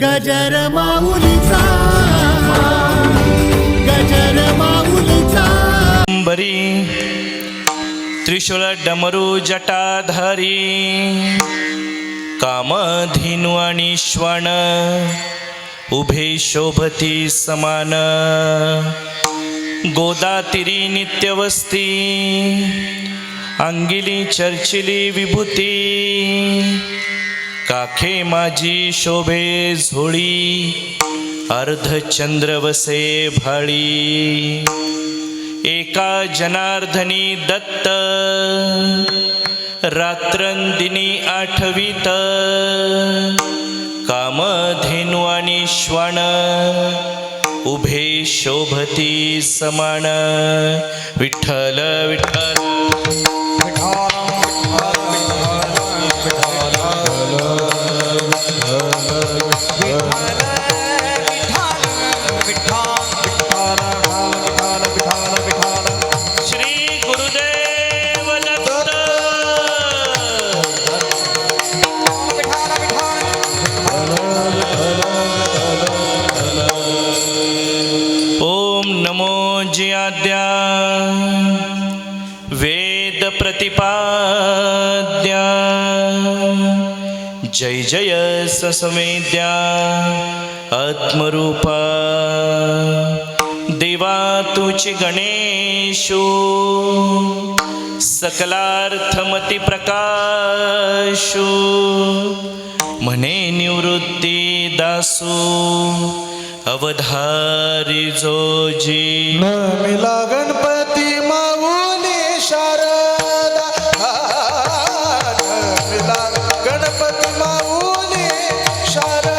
गजर माऊलीचा गजर माऊलीचा बरी त्रिशूल डमरू जटाधारी कामधेनु आणि श्वान उभे शोभती समान गोदातीरी नित्यवस्ती अंगिली चर्चिली विभूती काखे माझी शोभे झोळी अर्धचंद्र वसे भाळी एका जनार्दनी दत्त रात्रंदिनी आठवीत कामधेनु आणि श्वान उभे शोभती समान विठ्ठल विठ्ठल आद्या वेद प्रतिपाद्या जय जय ससमेद्या आत्मरूपा देवा तुझी गणेशो सकलार्थमती प्रकाशो म्हणे निवृत्ती दासो अवधारी जोजी नमिला गणपती माऊली शारदा नमिला गणपती माऊली शारदा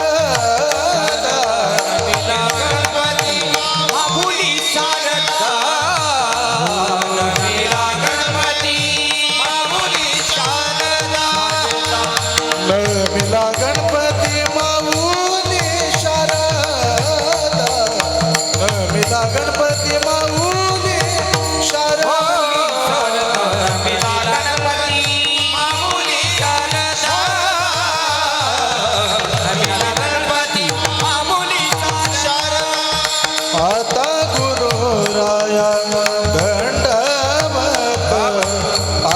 नमिला गणपती माऊली शारदा नमिला गणपती माऊली शारदा नमिला गणपती माऊली शारदा नमिला गणपती माऊली शारदा नमिला गणपती माऊली शारदा नमिला गणपती माऊली शारदा आता गुरु राया दंडवत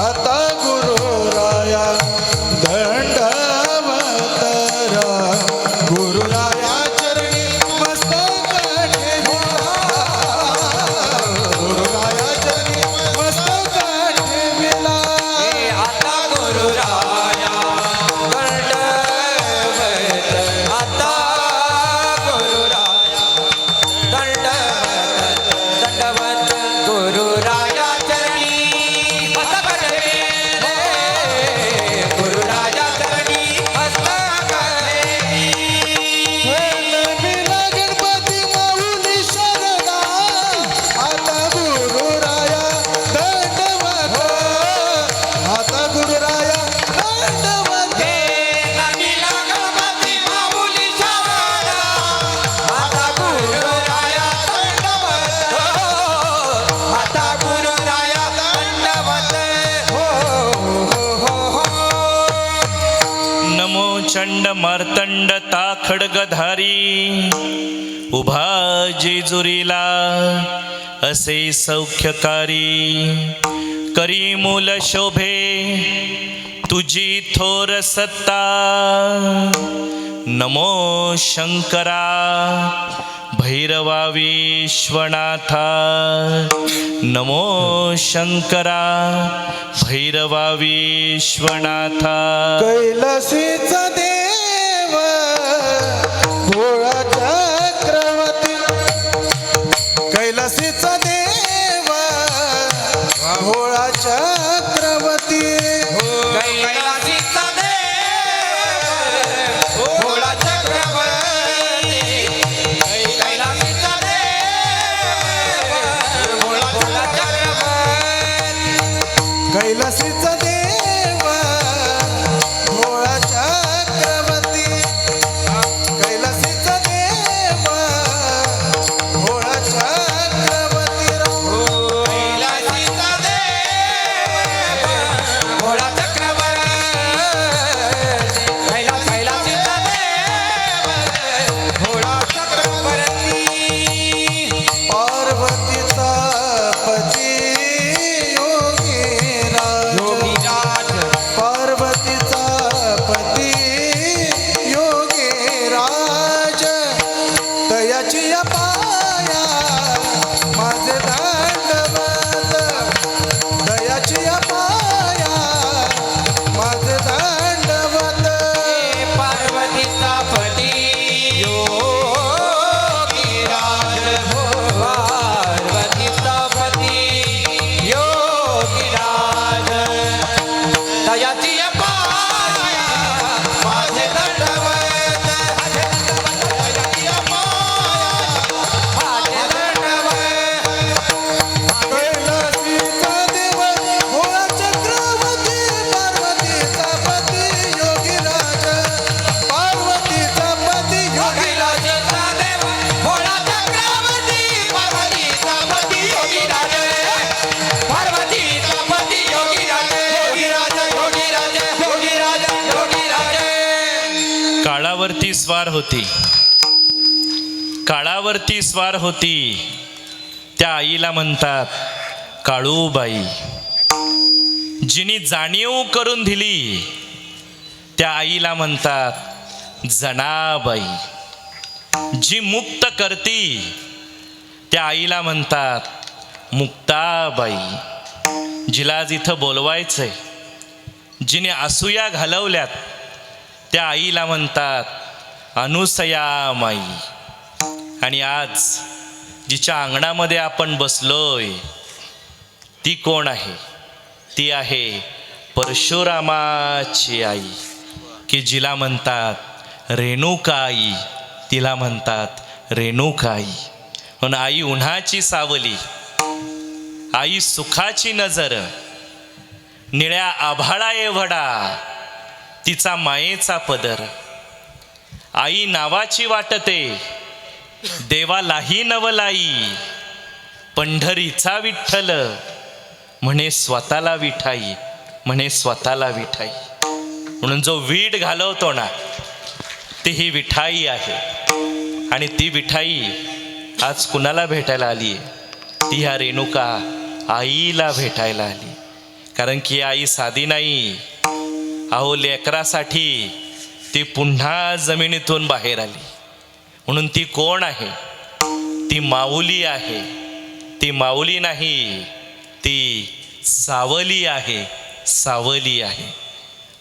आता गुरु राया दंडवत गुरु राया चरणी मस्तक ठेविला गुरु राया चरणी मस्तक ठेविला आता गुरुराया दंडवत आता गुरुराया दंडवत गुरुराया चरणी मस्तक ठेविले गुरुराया चरणी मस्तक ठेविले नमिला गणपती माऊली शारदा आता गुरु राया दंडवत आता गुरु राया दंडवत नमिला गणपती माऊली शारदा आता गुरुराया दंडवत आता गुरुराया दंडवत हो हो हो नमो चंड मार्तंड ताखडगधारी उभा जेजुरीला असे सौख्यकारी करी मूल शोभे तुझी थोर सत्ता नमो शंकरा भैरवा विश्वनाथा नमो शंकरा भैरवा विश्वनाथा कैलासीचा देव भोळा चक्रवर्ती कैलासीचा देव भोळा चक्रवर्ती कैलासीचा देव भोळा चक्रवर्ती कैलासीचा देव भोळा चक्रवर्ती कैलासीचा देव भोळा चक्रवर्ती काळावरती स्वार होती, काळावरती स्वार होती, त्या आईला म्हणतात काळूबाई. जिनी जाणीव करून दिली त्या आईला म्हणतात जनाबाई. जी मुक्त करती त्या आईला म्हणतात मुक्ताबाई. जिला जिथं बोलवायचंय, जिने असूया घालवल्यात त्या आईला म्हणतात अनुसयामाई. आणि आज जिच्या अंगणामध्ये आपण बसलोय ती कोण आहे? ती आहे परशुरामाची आई, की जिला म्हणतात रेणुकाई. तिला म्हणतात रेणुकाई. म्हणून आई उन्हाची सावली, आई सुखाची नजर, निळ्या आभाळा एवढा तिचा मायेचा पदर. आई नावाची वाटते देवालाही नवलाई, पंढरीचा विठ्ठल म्हणे स्वतःला विठाई, म्हणे स्वतःला विठाई. म्हणून जो वीट घालवतो ना ती ही विठाई आहे. आणि ती विठाई आज कुणाला भेटायला आली आहे? ती ह्या रेणुका आईला भेटायला आली. कारण की आई साधी नाही. अहो लेकरासाठी ती पुन्हा जमिनीतून बाहेर आली. म्हणून ती कोण आहे? ती माऊली आहे. ती माऊली नाही, ती सावली आहे, सावली आहे.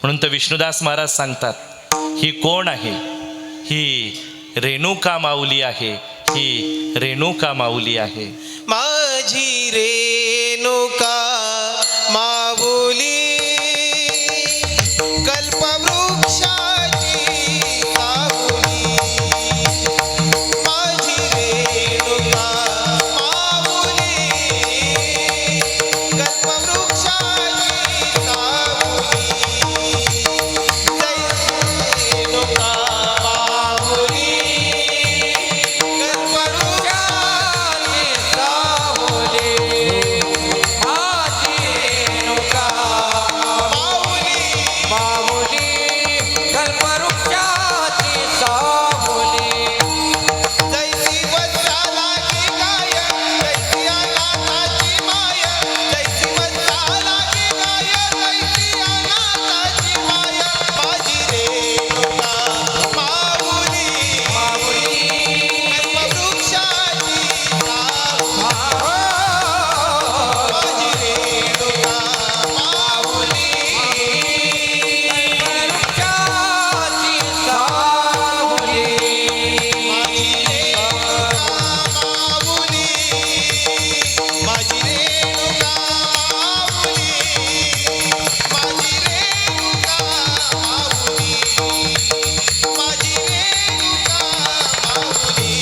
म्हणून तर विष्णुदास महाराज सांगतात ही कोण आहे? ही रेणुका माऊली आहे, ही रेणुका माऊली आहे. माझी रेणुका माऊली कल्पवृक्षाची सावली. माझी रेणुका माऊली कल्पवृक्षाची सावली. जय रेणुका माऊली कल्पवृक्षाची सावली. माझी रेणुका माऊली कल्पवृक्षाची सावली. जैसी वत्साला की गाय, जैसी अनाथाची माय. जैसी वत्साला की गाय, जैसी अनाथाची माय. माझी रेणुका माऊली कल्पवृक्षाची सावली. माझी रेणुका माऊली कल्पवृक्षाची सावली. माझी रेणुका माऊली, माझी रेणुका माऊली, माझी रेणुका माऊली,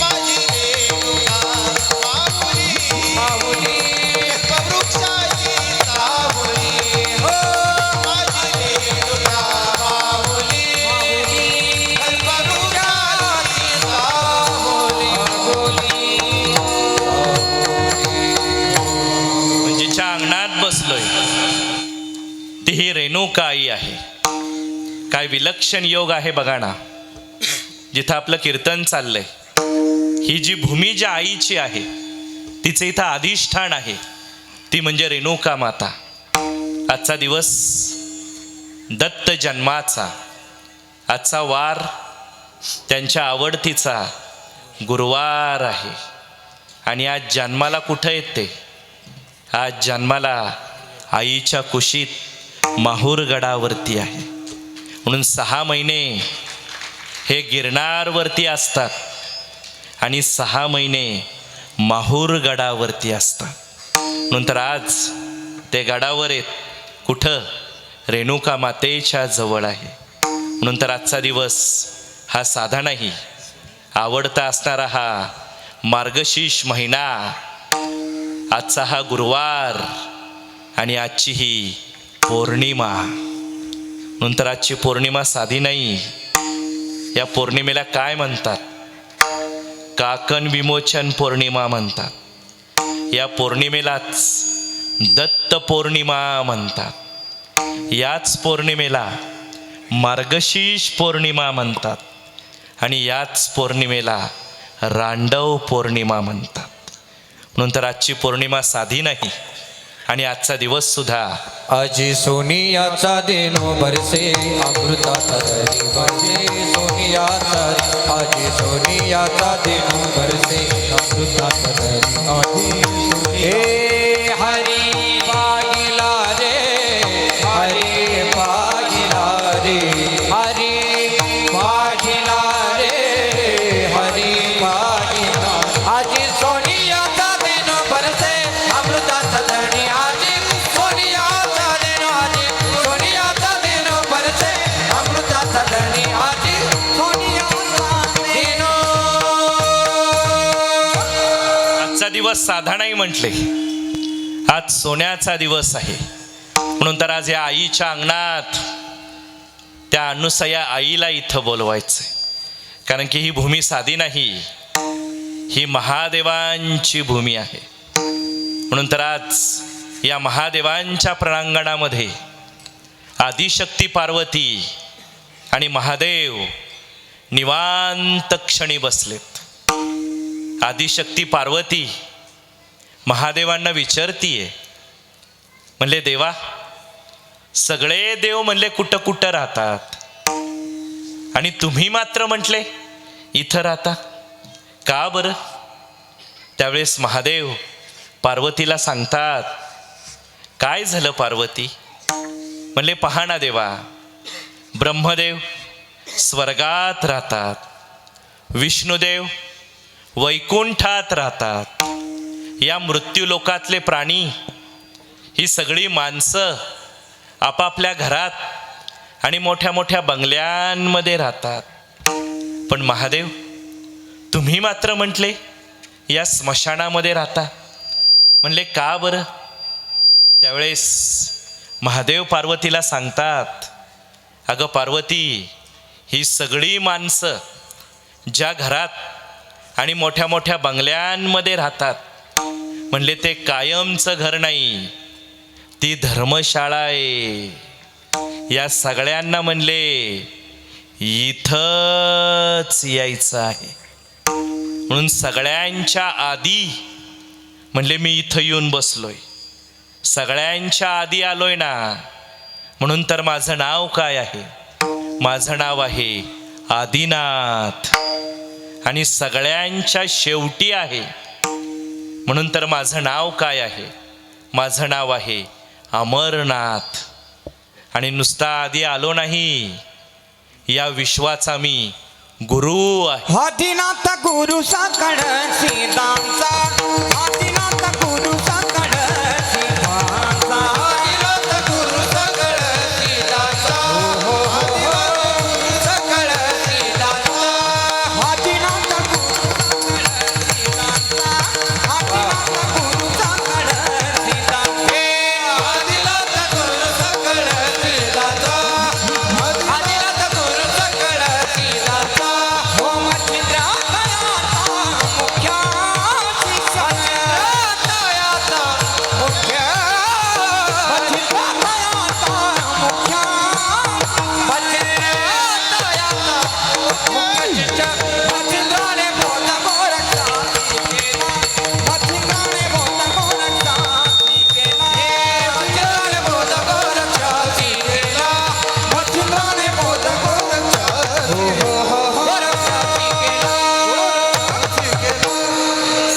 माझी रेणुका माऊली, माऊली कल्पवृक्षाची सावली. हो माझी रेणुका माऊली, कल्पवृक्षाची सावली. जिच्या अंगणात बसलोय ती ही रेणुका आई आहे. काय विलक्षण योग आहे बघा ना. जिथं आपलं कीर्तन चाललंय ही जी भूमी ज्या आईची आहे तिचं इथं अधिष्ठान आहे, ती म्हणजे रेणुका माता. आजचा दिवस दत्त जन्माचा, आजचा वार त्यांच्या आवडतीचा गुरुवार आहे. आणि आज जन्माला कुठं येते? आज जन्माला आईच्या कुशीत माहूरगडावरती आहे. म्हणून 6 महिने हे गिरनारवरती असतात आणि 6 महिने माहूरगडावरती असतात. म्हणून तर आज ते गडावर आहेत. कुठं? रेणुका मातेच्या जवळ आहे. म्हणून तर आजचा दिवस हा साधा नाही. आवडता असणारा हा मार्गशीर्ष महिना, आजचा हा गुरुवार आणि आजची ही पौर्णिमा. नंतर आजची पौर्णिमा साधी नाही. या पौर्णिमेला काय म्हणतात? काकण विमोचन पौर्णिमा म्हणतात. या पौर्णिमेलाच दत्त पौर्णिमा म्हणतात. याच पौर्णिमेला मार्गशीर्ष पौर्णिमा म्हणतात आणि याच पौर्णिमेला रांडव पौर्णिमा म्हणतात. म्हणून तर आजची पौर्णिमा साधी नाही आणि आजचा दिवस सुद्धा आजी सोनियाचा देनो बरसे अमृताचा दरी बरसे सोनियाचा आजी सोनियाचा देनो बरसे अमृताचा दरी आजी हे हरी पागिला रे हरी पागिला रे हरी पागिला रे हरी पागिला आजी सोनियाचा देनो बरसे अमृताचा दरी आजी सोनियाचा देनो आजी सोनियाचा देनो बरसे अमृताचा दरी आजी सोनियाचा देनो. आजचा दिवस साधा नाही म्हटले, आज सोन्याचा दिवस आहे. म्हणून तर आज या आईच्या अंगणात त्या अनुसया आईला इथं बोलवायचंय. कारण की ही भूमी साधी नाही, ही महादेवांची भूमी आहे. म्हणून तर आज या महादेवांच्या प्रांगणामध्ये आदिशक्ती पार्वती आणि महादेव निवांत क्षणी बसलेत. आदिशक्ती पार्वती महादेवांना विचारतीये, म्हणले देवा, सगळे देव म्हणले कुठं कुठं राहतात आणि तुम्ही मात्र म्हटले इथं राहता, का बरं? त्यावेळेस महादेव पार्वतीला सांगतात, काय झालं पार्वती? म्हणले पहा ना देवा, ब्रह्मदेव स्वर्गात राहतात, विष्णुदेव वैकुंठात राहतात, या मृत्यूलोकातले प्राणी ही सगळी माणसं आपापल्या घरात आणि मोठ्या मोठ्या बंगल्यांमध्ये राहतात. पण महादेव, तुम्ही मात्र म्हटले या स्मशानामध्ये राहता, म्हणले का बरं? त्यावेळेस महादेव पार्वतीला सांगतात, अगं पार्वती, ही सगळी माणसं ज्या घरात आणि मोठ्या मोठ्या बंगल्यांमध्ये राहतात, म्हणले ते कायमचं घर नाही, ती धर्मशाळा आहे. या सगळ्यांना म्हणले इथंच यायचं आहे. म्हणून सगळ्यांच्या आधी म्हणले मी इथं येऊन बसलोय, सगळ्यांच्या आधी आलोय ना. म्हणून तर माझं नाव काय आहे? माझं नाव आहे आदिनाथ आणि सगळ्यांच्या शेवटी आहे. म्हणून तर माझं नाव काय आहे? माझं नाव आहे अमरनाथ. आणि नुसता आधी आलो नाही, या विश्वाचा मी गुरु आहे. आदिनाथ गुरु साकड सीतांचा आदिनाथ गुरु साकड सीतांचा आदिनाथ गुरु साकड सीतांचा आदिनाथ गुरु साकड सीतांचा आदिनाथ गुरु सीतांचा आदिनाथ गुरु साकड सीतांचा आदिनाथ गुरु साकड सीतांचा आदिनाथ गुरु साकड सीतांचा हो मच्छिंद्रालयाचा मुख्य मच्छिंद्रालयाचा मुख्य मच्छिंद्रालयाचा मुख्य मच्छिंद्रालयाचा मुख्य शिक्षक मच्छिंद्राने बोलता गोरक्षा केला मच्छिंद्राने बोलता गोरक्षा केला मच्छिंद्राने बोलता गोरक्षा केला मच्छिंद्राने बोलता गोरक्षा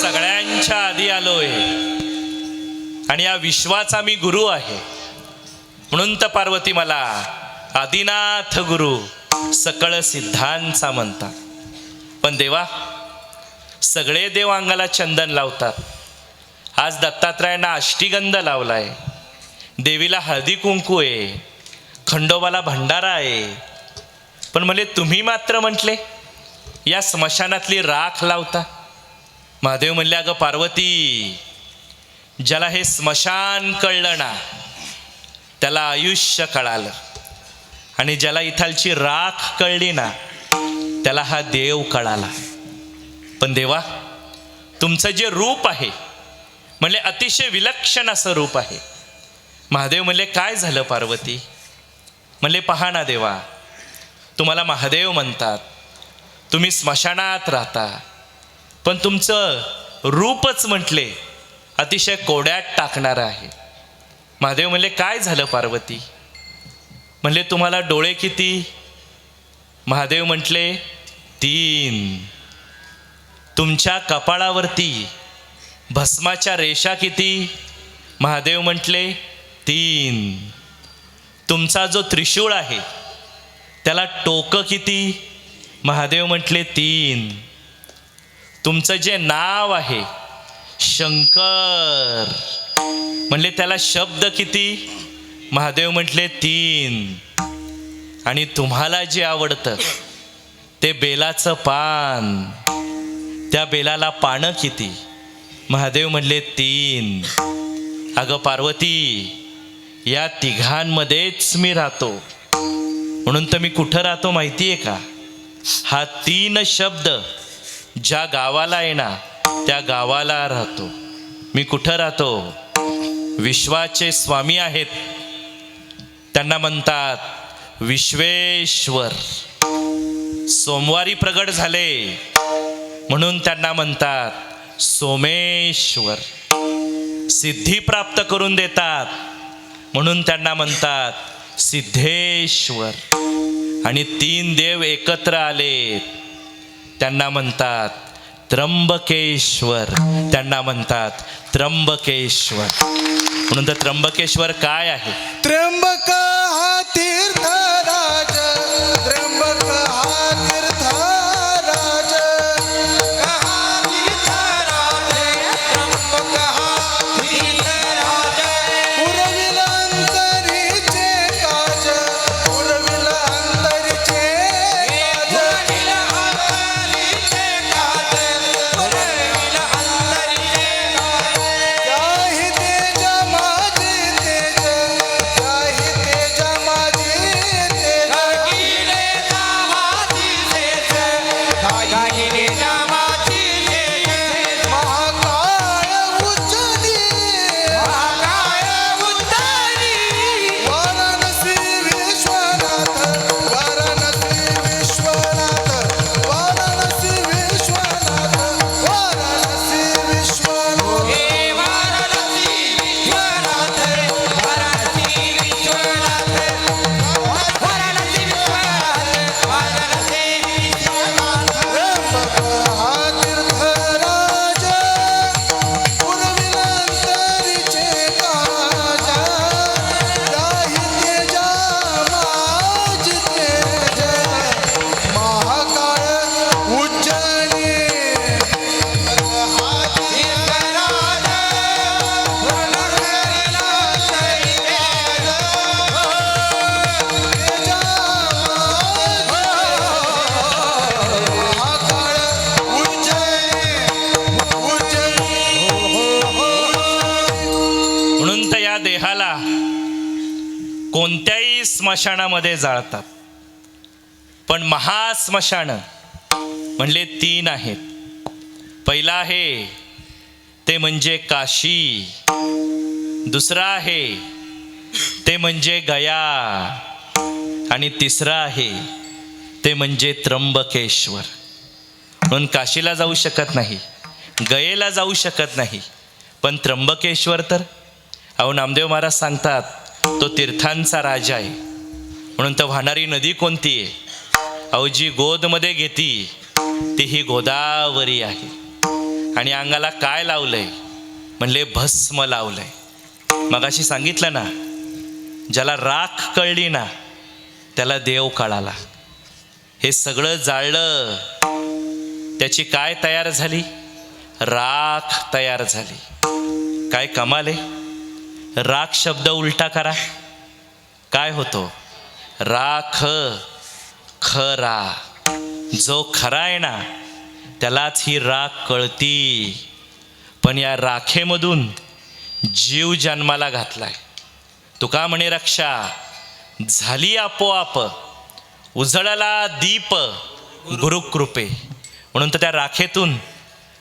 सगळ्यांच्या आधी आलोय आणि या विश्वाचा मी गुरु आहे. म्हणून तर पार्वती मला आदिनाथ गुरु सकळ सिद्धांचा म्हणतात. पण देवा, सगळे देव अंगाला चंदन लावतात. आज दत्तात्रयांना अष्टीगंध लावलाय, देवीला हळदी कुंकू आहे, खंडोबाला भंडारा आहे. पण म्हणले तुम्ही मात्र म्हटले या स्मशानातली राख लावता. महादेव म्हणले, अगं पार्वती, ज्याला हे स्मशान कळलं ना त्याला आयुष्य कळालं, आणि ज्याला इथालची राख कळली ना त्याला हा देव कळाला. पण देवा, तुमचं जे रूप आहे म्हणले अतिशय विलक्षण असं रूप आहे. महादेव म्हणले काय झालं पार्वती? म्हणले पहा ना देवा, तुम्हाला महादेव म्हणतात, तुम्ही स्मशानात राहता, पण तुमचं रूपच म्हटले अतिशय कोड्यात टाकणारं आहे. महादेव म्हणले काय झालं पार्वती? म्हणले तुम्हाला डोळे किती? महादेव म्हटले 3. तुमच्या कपाळावरती भस्माच्या रेषा किती? महादेव म्हटले 3. तुमचा जो त्रिशूळ आहे त्याला टोकं किती? महादेव म्हटले 3. तुमचं जे नाव आहे शंकर, म्हणले त्याला शब्द किती? महादेव म्हटले 3. आणि तुम्हाला जे आवडतं ते बेलाचं पान, त्या बेलाला पानं किती? महादेव म्हणले 3. अगं पार्वती, या तिघांमध्येच मी राहतो. म्हणून तर मी कुठं राहतो माहिती आहे का? हा 3 शब्द ज्या गावाला आहे ना त्या गावाला राहतो. मी कुठं राहतो? विश्वाचे स्वामी आहेत, त्यांना म्हणतात विश्वेश्वर. सोमवारी प्रगट झाले म्हणून त्यांना म्हणतात सोमेश्वर. सिद्धी प्राप्त करून देतात म्हणून त्यांना म्हणतात सिद्धेश्वर. आणि 3 देव एकत्र आलेत त्यांना म्हणतात त्र्यंबकेश्वर. त्यांना म्हणतात त्र्यंबकेश्वर. म्हणून तर त्र्यंबकेश्वर काय आहे? त्र्यंबक हा तीर्थराज, त्र्यंबक हा तीर्थराज, पुरविला अंतरीचे काज, पुरविला अंतरीचे काही तेज माझे तेज, काही तेज माझे तेज, महाकाय उज्जनी, वाराणसी विश्वनाथ, वाराणसी विश्वनाथ, वाराणसी विश्वनाथ, वाराणसी विश्वनाथ. त्र्यंबक हा तीर्थराज, पुरविला अंतरीचे काज, काही तेज माझे तेज, महाकाय उज्जनी. म्हणून तर या देहाला कोणत्याही स्मशानामध्ये जाळतात, पण महास्मशान म्हणले 3 आहेत. पहिला आहे ते म्हणजे काशी, दुसरा आहे ते म्हणजे गया, आणि तिसरा आहे ते म्हणजे त्र्यंबकेश्वर. म्हणून काशीला जाऊ शकत नाही, गयेला जाऊ शकत नाही, पण त्र्यंबकेश्वर तर अहो नामदेव महाराज सांगतात तो तीर्थांचा राजा आहे. म्हणून तर वाहणारी नदी कोणती आहे? अहो जी गोदमध्ये घेती ती ही गोदावरी आहे. आणि अंगाला काय लावलंय? म्हणले भस्म लावलंय. मगाशी सांगितलं ना, ज्याला राख कळली ना त्याला देव कळाला. हे सगळं जाळलं, त्याची काय तयार झाली? राख तयार झाली. काय कमाल आहे? राख शब्द उलटा करा, काय होतो? राख खरा. जो खरा आहे ना त्यालाच ही राख कळती. पण या राखेमधून जीव जन्माला घातलाय. तुका म्हणे रक्षा झाली आपोआप, उजळला दीप गुरुकृपे. म्हणून तर त्या राखेतून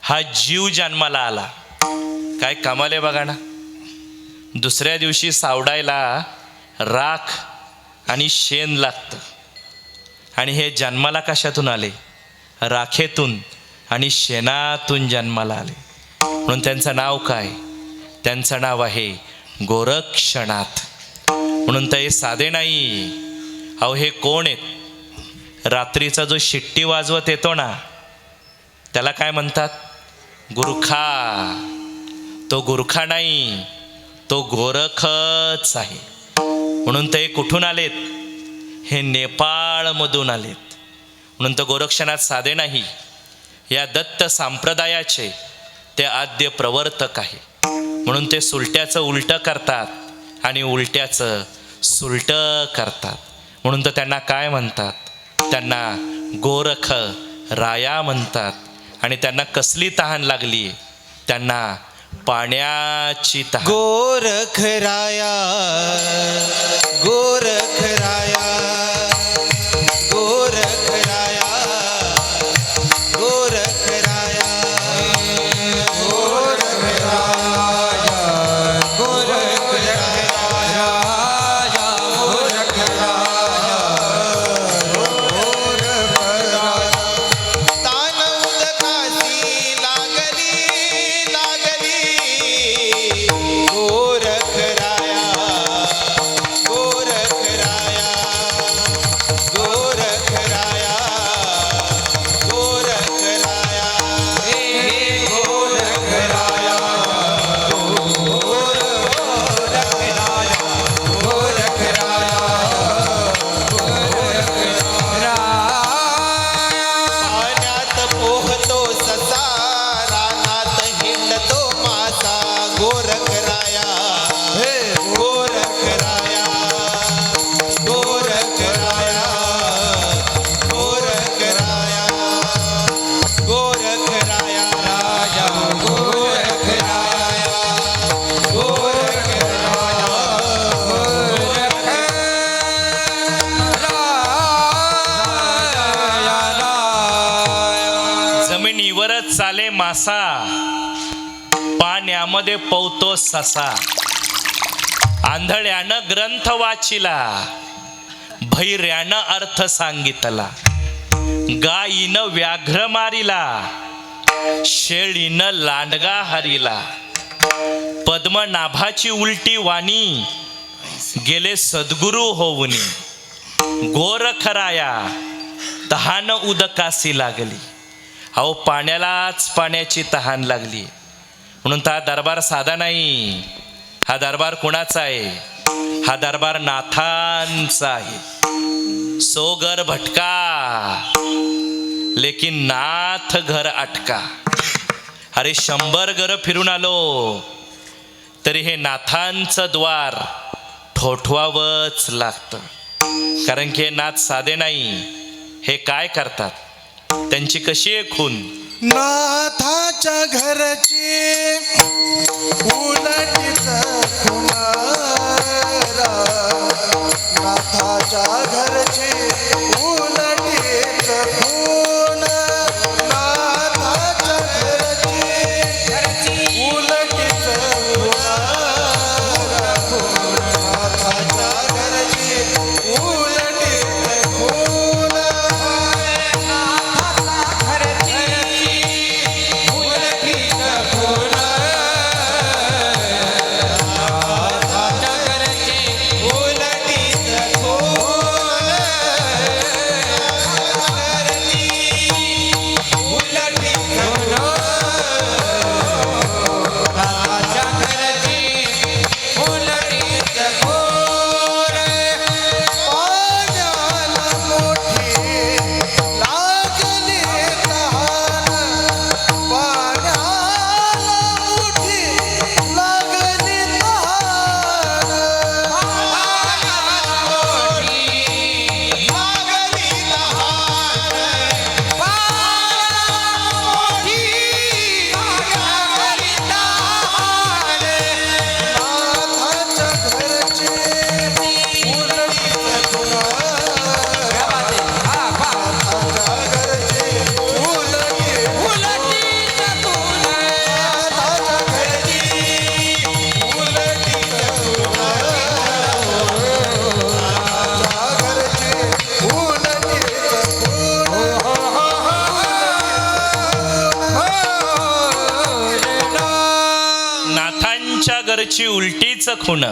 हा जीव जन्माला आला. काय कमाले बघा ना. दुसऱ्या दिवशी सावडायला राख आणि शेण लागतं, आणि हे जन्माला कशातून आले? राखेतून आणि शेणातून जन्माला आले. म्हणून त्यांचं नाव काय? त्यांचं नाव आहे गोरक्षनाथ. म्हणून ते साधे नाही. अहो हे कोण आहेत? रात्रीचा जो शिट्टी वाजवत येतो ना त्याला काय म्हणतात? गुरखा. तो गुरखा नाही, तो गोरखच आहे. म्हणून ते कुठून आलेत? हे नेपाळमधून आलेत. म्हणून तो गोरक्षनाथ साधे नाही, या दत्त संप्रदायाचे ते आद्य प्रवर्तक आहे. म्हणून ते सुलट्याचं उलटं करतात आणि उलट्याचं सुलटं करतात. म्हणून तर त्यांना काय म्हणतात? त्यांना गोरख राया म्हणतात. आणि त्यांना कसली तहान लागली? त्यांना पाण्याची तहान. गोरख राया, गोरख राया, गोरख राया, गोरख राया, गोरख राया, गोरख राया, गोरख राया, गोरख राया. तान उदकासी लागली, लागली, गोरख राया, गोरख राया, गोरख राया, गोरख राया, हे गोरख राया, गोरख राया, गोरख राया, पाण्यात पोहतो ससा, रानात हिंडतो मासा, गोरख राया, गोरख राया, गोरख राया, गोरख राया, गोरख राया, राया, गोरख राया, गोरख जमिनीवरच चाले मासा, पाण्यामध्ये पवतो ससा. आंधळ्यानं ग्रंथ वाचिला, भैर्यानं अर्थ सांगितला. गायीनं व्याघ्र मारिला, शेळीनं लांडगा हरिला. पद्मनाभाची उलटी वाणी, गेले सद्गुरु होऊनी. गोरखराया तहान उदकासी लागली. अहो पाण्यालाच पाण्याची तहान लागली. म्हणून तर हा दरबार साधा नाही. हा दरबार कुणाचा आहे? हा दरबार नाथांचा आहे. सो घर भटका लेकिन नाथ घर अटका. अरे 100 घर फिरून आलो तरी हे नाथांचं द्वार ठोठवावंच लागतं. कारण की हे नाथ साधे नाही. हे काय करतात? त्यांची कशी आहे खून? नाथाच्या घरची उलटीच खुमारा, नाथाच्या घरची उलटीच खून, नाथाच्या घरची उलटीच खुमारा, नाथाच्या घरची उलटीच खून. घागरची उलटीच खून,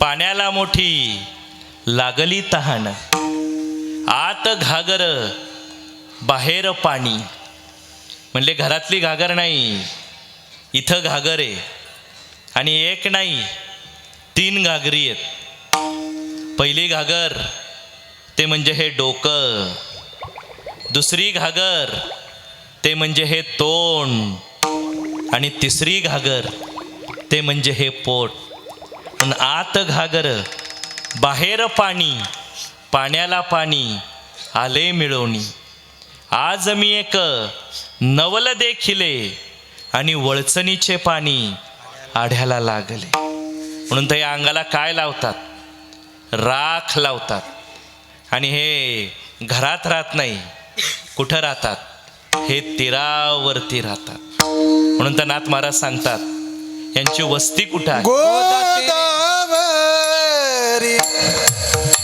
पाण्याला मोठी लागली तहान. आत घागर बाहेर पाणी. म्हणले घरातली घागर नाही, इथं घागर आहे. आणि एक नाही, 3 घागरी आहेत. पहिली घागर ते म्हणजे हे डोकं, दुसरी घागर ते म्हणजे हे तोंड, आणि तिसरी घागर ते म्हणजे हे पोट. पण आत घागर बाहेर पाणी, पाण्याला पाणी आले मिळवणी. आज मी एक नवल देखिले, आणि वळचणीचे पाणी आढ्याला लागले. म्हणून तर या अंगाला काय लावतात? राख लावतात. आणि हे घरात राहत नाही, कुठं राहतात? हे तीरावरती राहतात. म्हणून तर नाथ महाराज सांगतात यांची वस्ती कुठं आहे? गोदावरी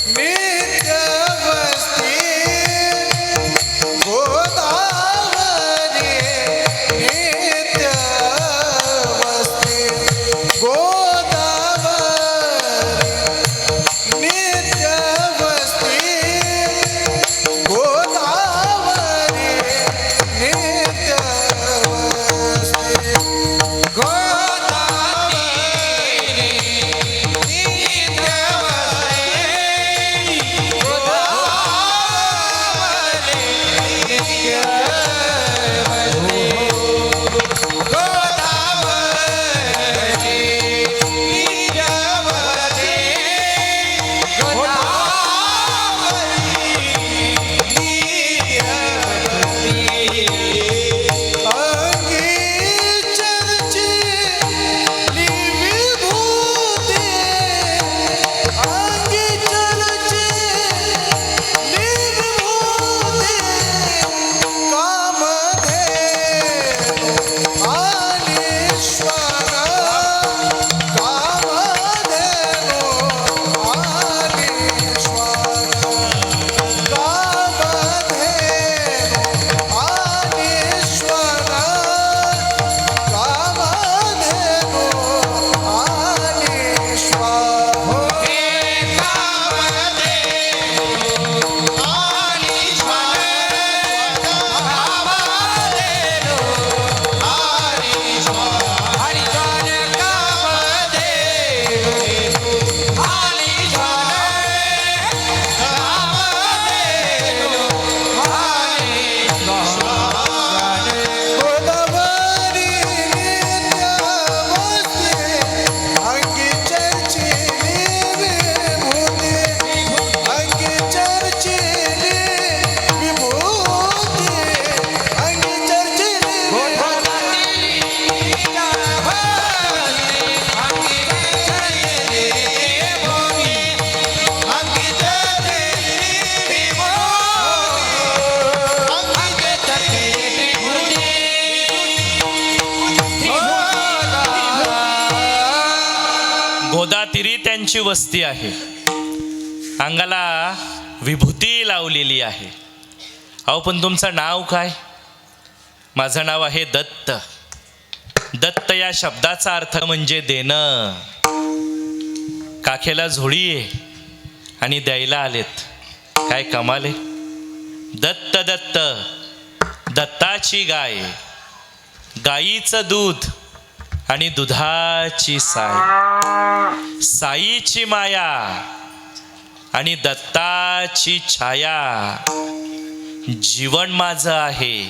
नित्य वस्ती, गोदावरी नित्य वस्ती, गोदावरी नित्य वस्ती, गोदावरी नित्य वस्ती. गोदातीरी त्यांची वस्ती आहे. अंगाला विभूती लावलेली आहे. अहो पण तुमचं नाव काय? माझं नाव आहे दत्त. दत्त या शब्दाचा अर्थ म्हणजे देणं. काखेला झोळी आहे आणि द्यायला आलेत. काय कमाल आहे. दत्त दत्त, दत्ताची गाय, गाईचं दूध आणि दुधाची साय, साईची माया आणि दत्ताची छाया. जीवन माझं आहे,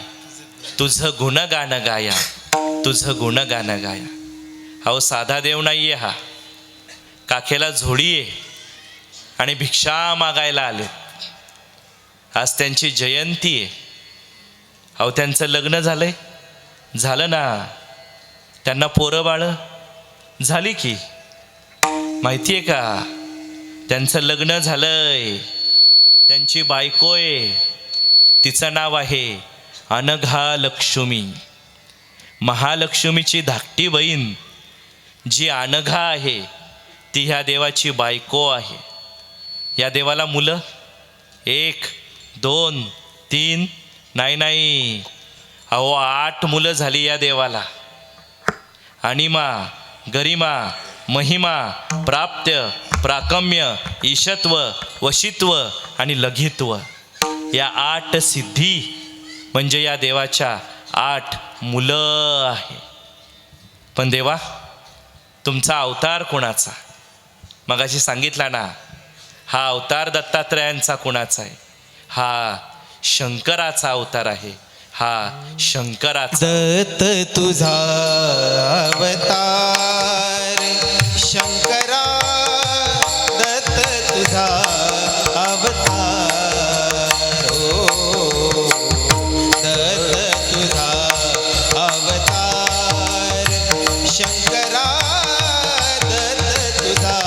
तुझं गुणगान गाया, तुझं गुणगान गाया. अहो साधा देव नाहीये हा. काखेला झोळी आहे आणि भिक्षा मागायला आले. आज त्यांची जयंती आहे. अहो त्यांचं लग्न झालंय? झालं ना. त्यांना पोरं बाळ झाली की. माहिती आहे का? त्यांचं लग्न झालंय. त्यांची बायको आहे, तिचं नाव आहे अनघा लक्ष्मी. महालक्ष्मीची धाकटी बहीण जी अनघा आहे ती ह्या देवाची बायको आहे. या देवाला मुलं 1, 2, 3 नाही, अहो 8 मुलं झाली या देवाला. आणि गरिमा, महिमा, प्राप्त्य, प्राकम्य, ईशत्व, वशित्व आणि लघित्व या 8 सिद्धी म्हणजे या देवाच्या 8 मुलं आहे. पण देवा, तुमचा अवतार कोणाचा? मगाशी सांगितला ना, हा अवतार दत्तात्रयांचा कोणाचा आहे? हा शंकराचा अवतार आहे. हा शंकराचा. दत्त तुझा अवतार शंकरा, दत्त तुझा अवतार, ओ दत्त तुझा अवतार शंकरा, दत्त तुझा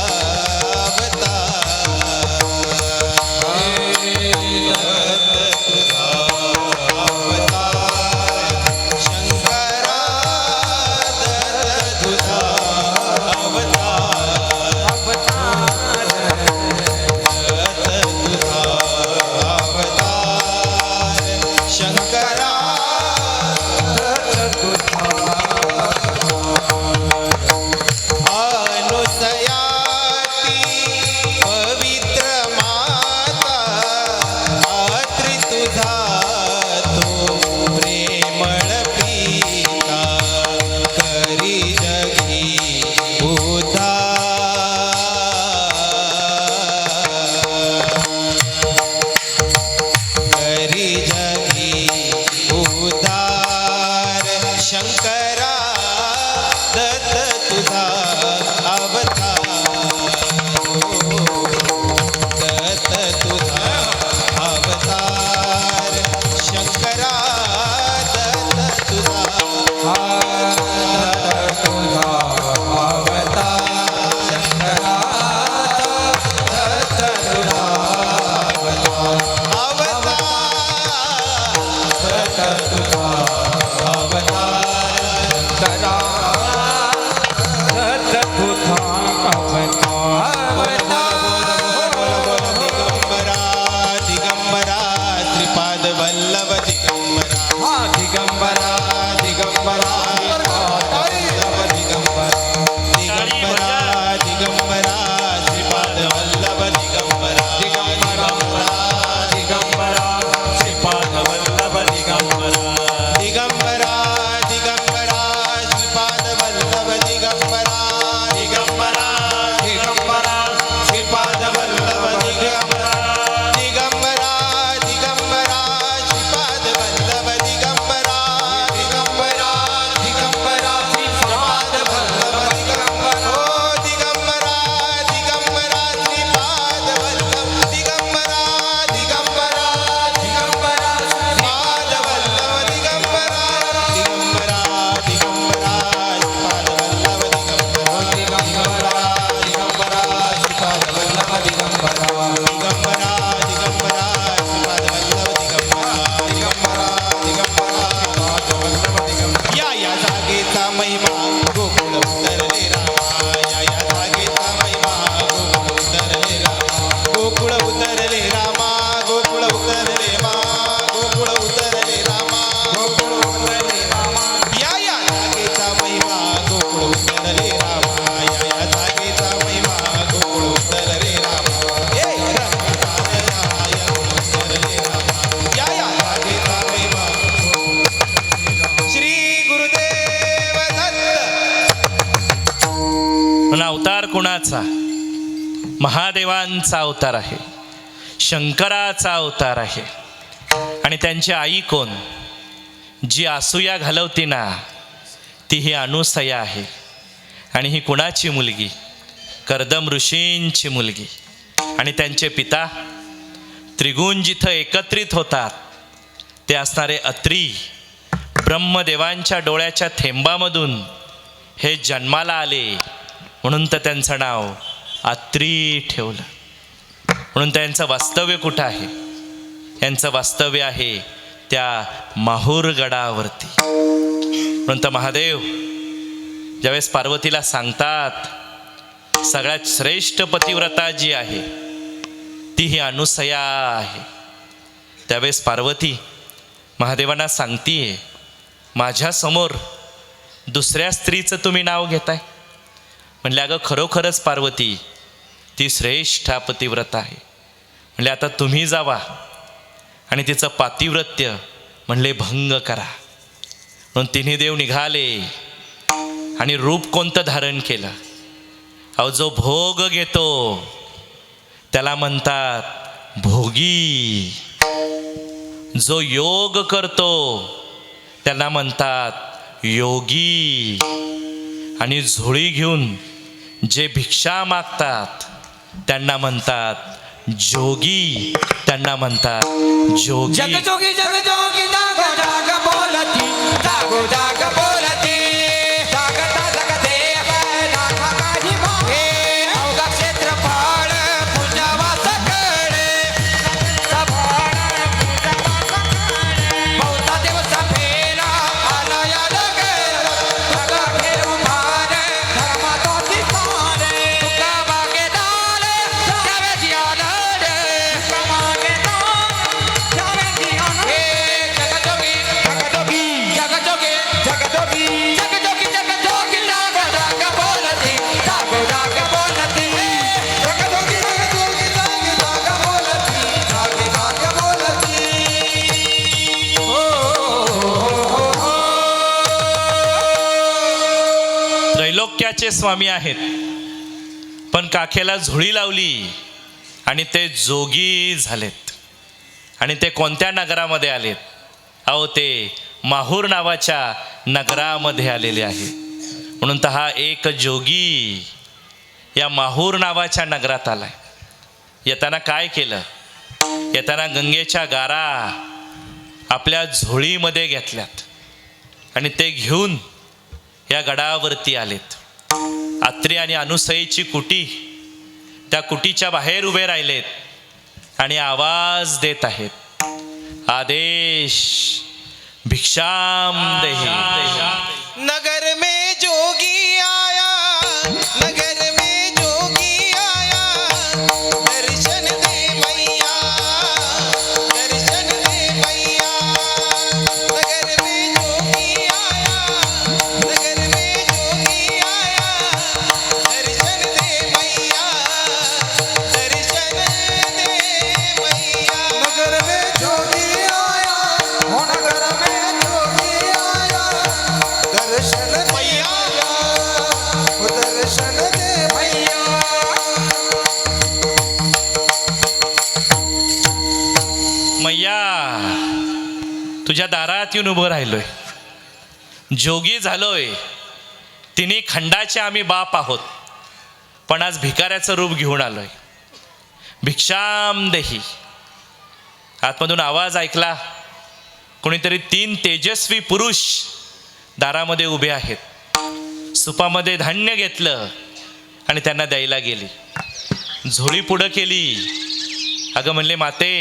अवतार कुणाचा? महादेवांचा अवतार आहे, शंकराचा अवतार आहे. आणि त्यांची आई कोण? जी असूया घालवती ना, ती ही अनुसया आहे. आणि ही कुणाची मुलगी? कर्दम ऋषींची मुलगी. आणि त्यांचे पिता त्रिगुण जिथं एकत्रित होतात ते असणारे अत्री ब्रह्मदेवांच्या डोळ्याच्या थेंबामधून हे जन्माला आले, म्हणून तर त्यांचं नाव अत्री ठेवलं. म्हणून त्यांचं वास्तव्य कुठं आहे? यांचं वास्तव्य आहे त्या माहूर गडावरती. म्हणून तर महादेव ज्यावेळेस पार्वतीला सांगतात सगळ्यात श्रेष्ठ पतिव्रता जी आहे ती ही अनुसया आहे, त्यावेळेस पार्वती महादेवांना सांगतीये, माझ्यासमोर दुसऱ्या स्त्रीचं तुम्ही नाव घेताय, म्हणले अगं खरोखरच पार्वती ती श्रेष्ठ पतिव्रता आहे. म्हणले आता तुम्ही जावा आणि तिचं पातिव्रत्य म्हणले भंग करा. म्हणून तिन्ही देव निघाले आणि रूप कोणतं धारण केलं. अहो जो भोग घेतो त्याला म्हणतात भोगी, जो योग करतो त्याला म्हणतात योगी, आणि झोळी घेऊन जे भिक्षा मागतात त्यांना म्हणतात जोगी, त्यांना म्हणतात जोगी. जगजोगी जगजोगी जागो जाग बोलती, जागो जाग बोलती, जागता जगते नाथा काही मागे, अवघा क्षेत्रफळ पूजावास कडे, बहुता दिवस फेरा आला या लगेल, जगा फेरून भार धर्मातोची सारे, तुका बागेदार त्यावेळी आनंद, तुका बागेदार त्यावेळी आनंद. जगजोगी जगजोगी जगजोगी जगजोगी जगजोगी जगजोगी जागो जाग बोलती, जागो जाग बोलती, जगजोगी जगजोगी जाग जाग बोलती, जाग जाग बोलती. त्रैलोक्याचे स्वामी आहेत, पण काखेला झोळी लावली आणि ते जोगी झालेत. आणि ते कोणत्या नगरामध्ये आलेत? अहो ते माहूर नावाच्या नगरामध्ये आलेले आहे. म्हणून तर हा एक जोगी या माहूर नावाच्या नगरात आलाय. येताना काय केलं? येताना गंगेच्या गारा आपल्या झोळीमध्ये घेतल्यात आणि ते घेऊन या गडावरती आलेत. आत्री आणि अनुसयीची कुटी त्या कुटीच्या बाहेर उभे राहिलेत आणि आवाज देत आहेत, आदेश भिक्षाम देहि. नगर में जोगी आया, नगर में जोगी आया, दर्शन दे मैया, दर्शन दे मैया. नगर में जोगी आया, नगर में जोगी आया, दर्शन दे मैया, दर्शन दे मैया. नगर में जोगी आया, हो नगर में जोगी आया, दर्शन मैया, हो दर्शन दे मैया. मैया तुझ्या दारात येऊन उभं राहिलोय, जोगी झालोय. तिन्ही खंडाचे आम्ही बाप आहोत, पण आज भिकाऱ्याचं रूप घेऊन आलोय. भिक्षाम देही. आतमधून आवाज ऐकला, कोणीतरी 3 तेजस्वी पुरुष दारामध्ये उभे आहेत. सुपामध्ये धान्य घेतलं आणि त्यांना द्यायला गेली. झोळी पुढं केली. अगं म्हणले माते,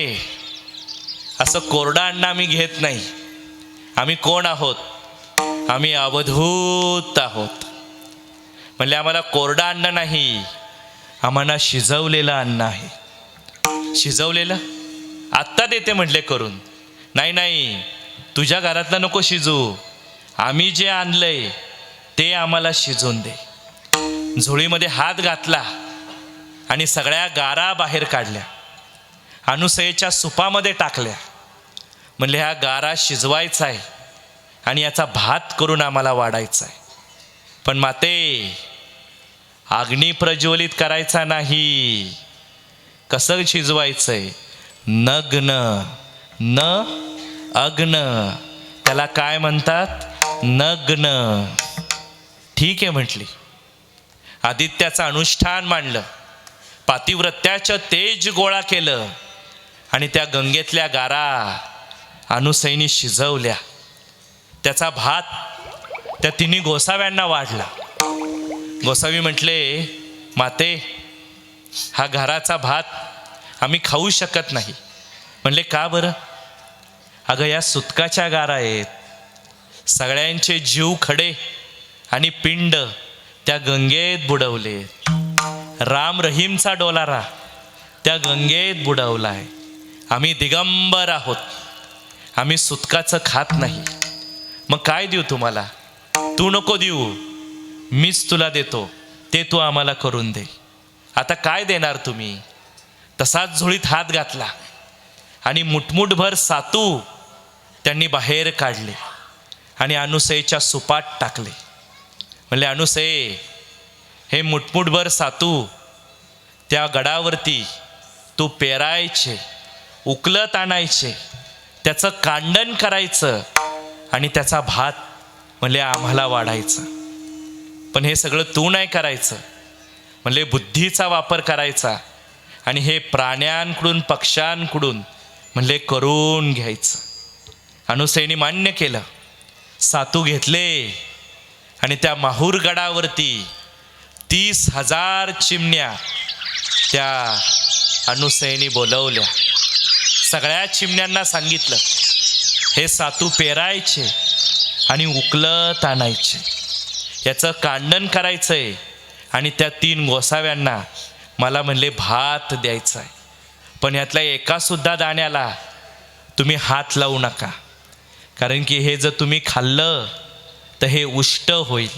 असं कोरडा अन्न आम्ही घेत नाही. आम्ही कोण आहोत? आम्ही अवधूत आहोत. म्हणले आम्हाला कोरडा अन्न नाही, आम्हाला शिजवलेलं अन्न आहे. शिजवलेलं आत्ता देते म्हटले करून. नाही नाही, तुझ्या घरातलं नको शिजू, आम्ही जे आणलंय ते आम्हाला शिजवून दे. झोळीमध्ये हात घातला आणि सगळ्या गारा बाहेर काढल्या, अनुसयेच्या सुपामध्ये टाकल्या. म्हणले ह्या गारा शिजवायचा आहे आणि याचा भात करून आम्हाला वाढायचा आहे. पण माते, अग्नी प्रज्वलित करायचा नाही. कसं शिजवायचंय? नग्न, न अग्न, त्याला काय म्हणतात? नग्न. ठीक आहे म्हटली. आदित्याचं अनुष्ठान मांडलं, पातिव्रत्याचं तेज गोळा केलं आणि त्या गंगेतल्या गारा अनुसैनी शिजवल्या. त्याचा भात त्या तिन्ही गोसाव्यांना वाढला. गोसावी म्हटले, माते हा घराचा भात आम्ही खाऊ शकत नाही. म्हणले का बरं? अगं या सुतकाच्या गारा आहेत, सगळ्यांचे जीव खडे आणि पिंड त्या गंगेत बुडवले. राम रहीमचा डोलारा त्या गंगेत बुडवलाय. आम्ही दिगंबर आहोत, आम्ही सुतकाचं खात नाही. मग काय देऊ तुम्हाला? तू नको देऊ, मीच तुला देतो. ते तू आम्हाला करून दे. आता काय देणार तुम्ही. तसाच झोळीत हात घातला आणि मुठमुठभर सातू त्यांनी बाहेर काढले आणि अनुसयेच्या सुपात टाकले. म्हणले, अनुसये, हे मुठमुठभर सातू त्या गडावरती तू पेरायचे, उकलत आणायचे, त्याचं कांडण करायचं आणि त्याचा भात म्हणले आम्हाला वाढायचं. पण हे सगळं तू नाही करायचं. म्हणले बुद्धीचा वापर करायचा आणि हे प्राण्यांकडून पक्ष्यांकडून म्हणले करून घ्यायचं. अनुसयेने मान्य केलं. सातू घेतले आणि त्या माहूर गडावरती 30,000 चिमण्या त्या अनुसयेने बोलवल्या. सगळ्या चिमण्यांना सांगितलं हे सातू पेरायचे आणि उकलत आणायचे, याचं कांडण करायचंय आणि त्या 3 गोसाव्यांना मला म्हणले भात द्यायचा आहे. पण यातल्या एकासुद्धा दाण्याला तुम्ही हात लावू नका, कारण की हे जर तुम्ही खाल्लं तर हे उष्ट होईल.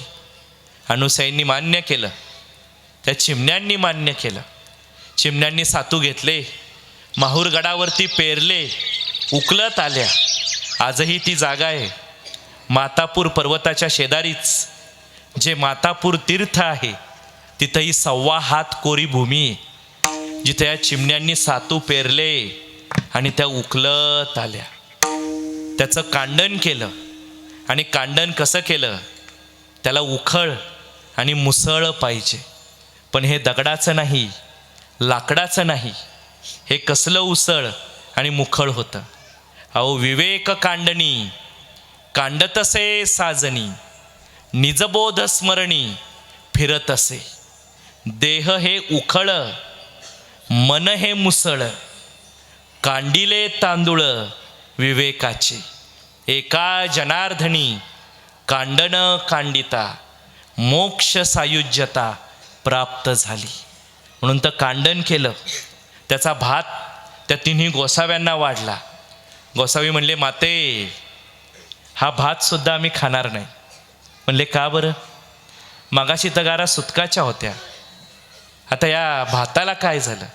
अनुसयींनी मान्य केलं, त्या चिमण्यांनी मान्य केलं. चिमण्यांनी सातू घेतले, माहूर गडावरती पेरले, उकलत आल्या. आजही ती जागा आहे. मातापूर पर्वताच्या शेजारीच जे मातापूर तीर्थ आहे तिथंही 1.25 हात कोरी भूमी, जिथे या चिमण्यांनी सातू पेरले आणि त्या उकलत आल्या. त्याचं कांडण केलं. आणि कांडण कसं केलं, त्याला उखळ आणि मुसळ पाहिजे. पण हे दगडाचं नाही, लाकडाचं नाही, हे कसलं उसळ आणि मुखळ होतं. अहो विवेक कांडणी कांडतसे साजनी, निजबोध स्मरणी फिरत असे. देह हे उखळ, मन हे मुसळ, कांडिले तांदूळ विवेकाचे. एका जनार्दनी कांडण कांडिता, मोक्ष सायुज्यता प्राप्त झाली. म्हणून तर कांडण केलं. त्याचा भात त्या 3 गोसाव्यांना वाढला. गोसावी म्हणले, माते, हा भात सुद्धा आम्ही खाणार नाही. म्हणले, का बरं. मागाशी तगारा सुतकाच्या होत्या, आता या भाताला काय झालं.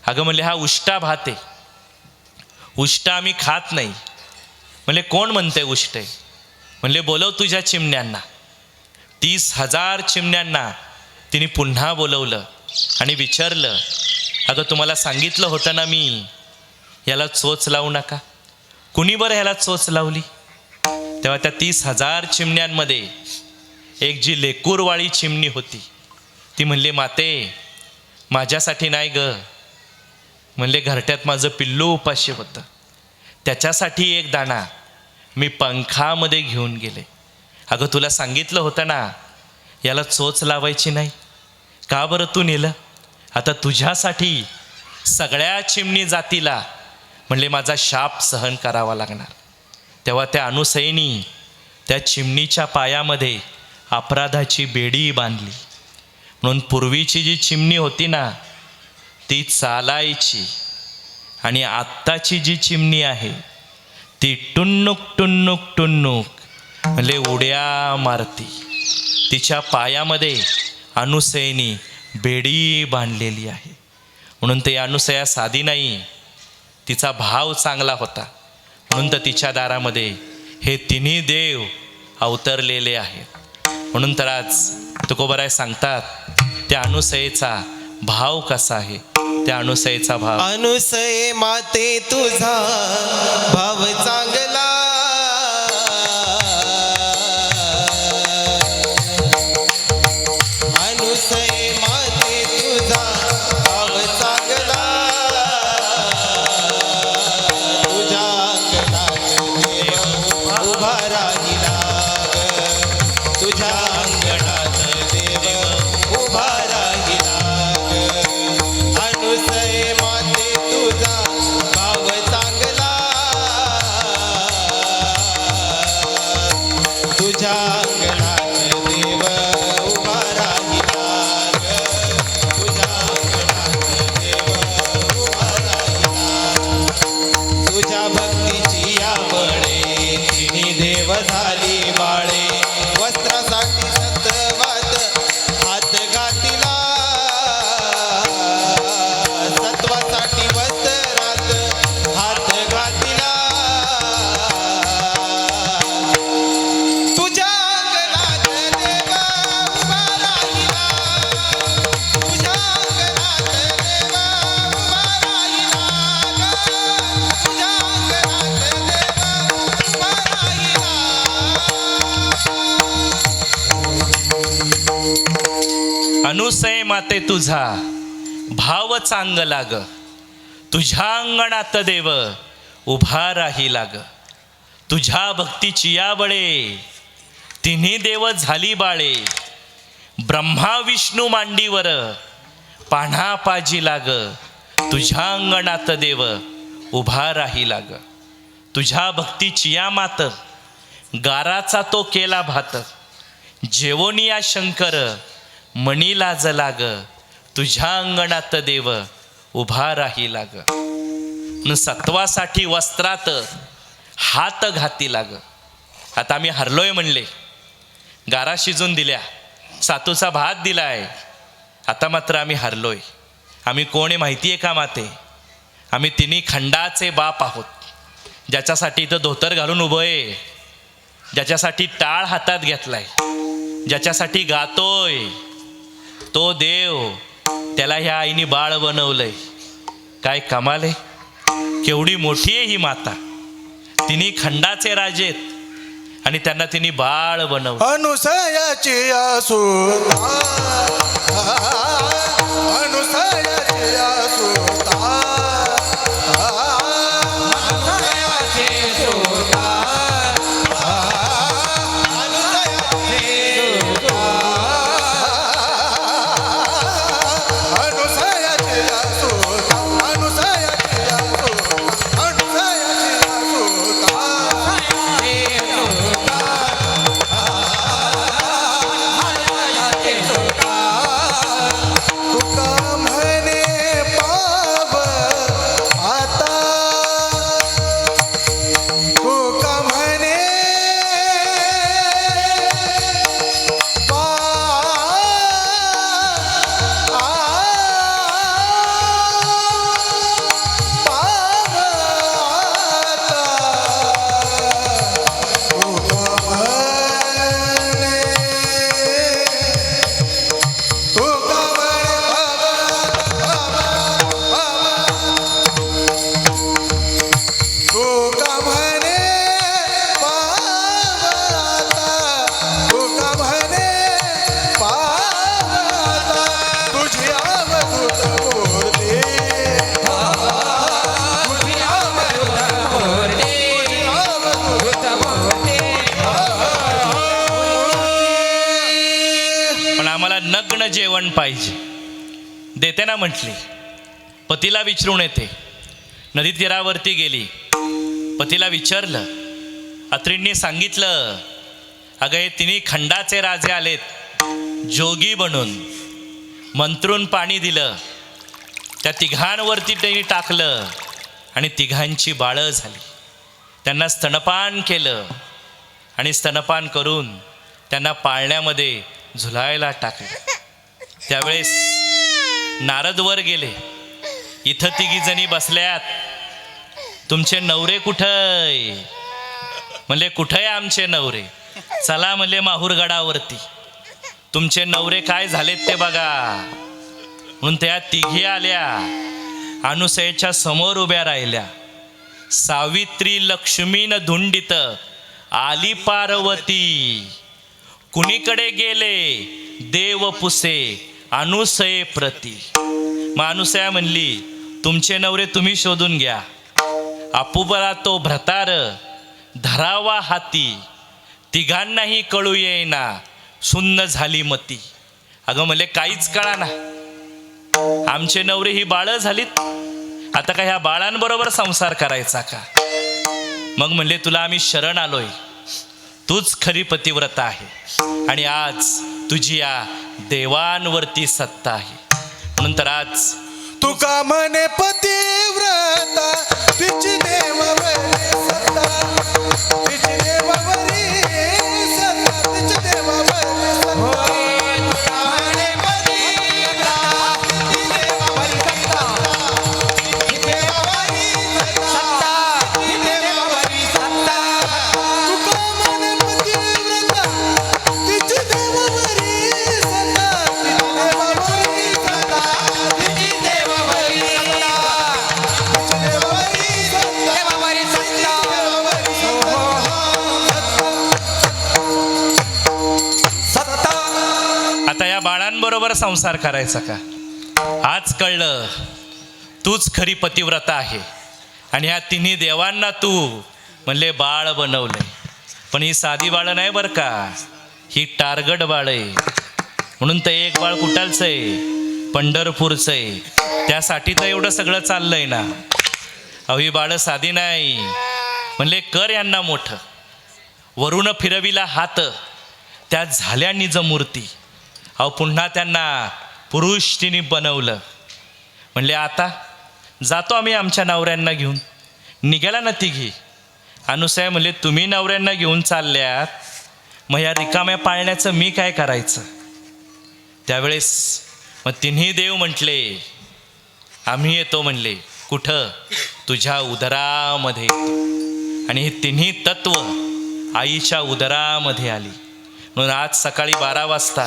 अगं म्हणले, हा उष्टा भात आहे, उष्टा आम्ही खात नाही. म्हणले, कोण म्हणते उष्ट आहे. म्हणले, बोलव तुझ्या चिमण्यांना. 30,000 चिमण्यांना तिने पुन्हा बोलवलं आणि विचारलं, अगं तुम्हाला सांगितलं होतं ना मी, याला चोच लावू नका. कुणी बरं ह्याला चोच लावली. तेव्हा त्या 30,000 चिमण्यांमध्ये एक जी लेकूरवाळी चिमणी होती, ती म्हणली, माते, माझ्यासाठी नाही ग. म्हणले, घरट्यात माझं पिल्लू उपाशी होतं, त्याच्यासाठी एक दाणा मी पंखामध्ये घेऊन गेले. अगं तुला सांगितलं होतं ना याला चोच लावायची नाही, का बरं तू नेलं. आता तुझ्यासाठी सगळ्या चिमणी जातीला म्हणले माझा शाप सहन करावा लागणार. तेव्हा त्या अनुसयीनी त्या चिमणीच्या पायामध्ये अपराधाची बेडी बांधली. म्हणून पूर्वीची जी चिमणी होती ना ती चालायची, आणि आत्ताची जी चिमणी आहे ती टुन्नुक टुन्नुक टुन्नुक म्हणले उड्या मारती. तिच्या पायामध्ये अनुसयीनी बेडी बांधलेली आहे. म्हणून ते अनुसया साधी नाही, तिचा भाव चांगला होता. म्हणून तर तिच्या दारामध्ये हे 3 देव अवतरलेले आहेत. म्हणून तर आज तुकोबराय सांगतात त्या अनुसयेचा भाव कसा आहे. त्या अनुसयेचा भाव, अनुसये माते तुझा भाव चांगला, अनुसये माते तुझा भाव चांगला, तुझ्या अंगणात देव उभा राहिला ग, तुझ्या अंगणात देव उभा राहिला ग. अनुसये माते तुझा भाव चांगला, तुझ्या अंगणात देव उभा राहिला ग, तुझ्या अंगणात देव उभा राहिला. तुझ्या भक्तीची यामुळे 3 देव झाली माळे, वस्त्रासाठी सत्वात हात घात अनुसय माते तुझा भाव चांग लाग, तुझ्या अंगणात देव उभा राही लाग. तुझ्या भक्तीची या बळे तिन्ही देव झाली बाळे. ब्रह्मा विष्णू मांडीवर पान्हा पाजी लाग, तुझ्या अंगणात देव उभा राही लाग. तुझ्या भक्तीची या मात गाराचा तो केला भात. जेवोनिया शंकर मणी लाज लाग, तुझ्या अंगणात देव उभा राही लाग. सत्वासाठी वस्त्रात हात घाती लाग. आता आम्ही हरलोय म्हणले, गारा शिजून दिल्या, सातूचा भात दिलाय, आता मात्र आम्ही हरलोय. आम्ही कोण आहे माहिती आहे का माते? आम्ही तिन्ही खंडाचे बाप आहोत. ज्याच्यासाठी इथं धोतर घालून उभं आहे, ज्याच्यासाठी टाळ हातात घेतलाय, ज्याच्यासाठी गातोय, तो देव, त्याला ह्या आईने बाळ बनवलंय. काय कमाल आहे, केवढी मोठी आहे ही माता. तिन्ही खंडाचे राजे आहेत आणि त्यांना तिने बाळ बनवलं. अनुसयाची सुता, अनुसयाची सुता, अनुसयाची सुता, जेवण पाहिजे. देते ना म्हटली. पतीला विचारून येते. नदी तीरावरती गेली, पतीला विचारलं. अत्रींनी सांगितलं, अगं हे तिन्ही खंडाचे राजे आलेत जोगी बनून. मंत्रून पाणी दिलं, त्या तिघांवरती त्यांनी टाकलं आणि तिघांची बाळं झाली. त्यांना स्तनपान केलं आणि स्तनपान करून त्यांना पाळण्यामध्ये झुलायला टाकलं. त्यावेळेस नारद वर गेले. इथं तिघी जणी बसल्यात, तुमचे नवरे कुठे? म्हणले कुठे आमचे नवरे? चला म्हणले माहूरगडावरती, तुमचे नवरे काय झालेत ते बघा. म्हणून त्या तिघी आल्या, अनुसयेच्या समोर उभ्या राहिल्या. सावित्री लक्ष्मीन धुंडित आली पार्वती, कुणीकडे गेले देव पुसे अनुसये प्रती. मग अनुसया म्हणली, तुमचे नवरे तुम्ही शोधून घ्या. आपुबला तो भ्रतार धरावा हाती, तिघांनाही कळू येईना सुन्न झाली मती. अगं म्हणले काहीच कळा ना, आमचे नवरे ही बाळं झालीत, आता का ह्या बाळांबरोबर संसार करायचा का? मग म्हणले तुला आम्ही शरण आलोय, तूच खरी पतिव्रता आहे आणि आज तुझी या देवांवरती सत्ता आहे. म्हणून तर आज तुका म्हणे पतिव्रता, तिची देवावरी सत्ता, तिची देवावरी सत्ता, तिची देवावरी सत्ता. तुका म्हणे पतिव्रता, तिची देवावरी सत्ता, तिची देवावरी सत्ता, तिची देवावरी सत्ता. तुका म्हणे पतिव्रता, तिची देवावरी सत्ता, तिची देवावरी सत्ता, तिची देवावरी सत्ता, तिची देवावरी सत्ता, देवावरी सत्ता, देवावरी सत्ता. बरोबर संसार करायचा का? आज कळलं तूच खरी पतिव्रता आहे आणि ह्या तिन्ही देवांना तू म्हणले बाळ बनवलंय. पण ही साधी बाळं नाही बरं का, ही टार्गट बाळ आहे. म्हणून तर एक बाळ कुठालचं आहे, पंढरपूरचं आहे. त्यासाठी तर एवढं सगळं चाललंय ना. अहो ही बाळं साधी नाही. म्हणले कर यांना मोठं. वरून फिरविला हात, त्या झाल्या निज मूर्ती. अहो पुन्हा त्यांना पुरुष तिने बनवलं. म्हणले आता जातो आम्ही आमच्या नवऱ्यांना घेऊन. निघाला ना तिघी. अनुसया म्हणले तुम्ही नवऱ्यांना घेऊन चालल्यात, मग या रिकाम्या पाळण्याचं मी काय करायचं? त्यावेळेस मग तिन्ही देव म्हटले आम्ही येतो. म्हणले कुठं? तुझ्या उदरामध्ये येतो. आणि हे तिन्ही तत्व आईच्या उदरामध्ये आली. म्हणून आज सकाळी 12 वाजता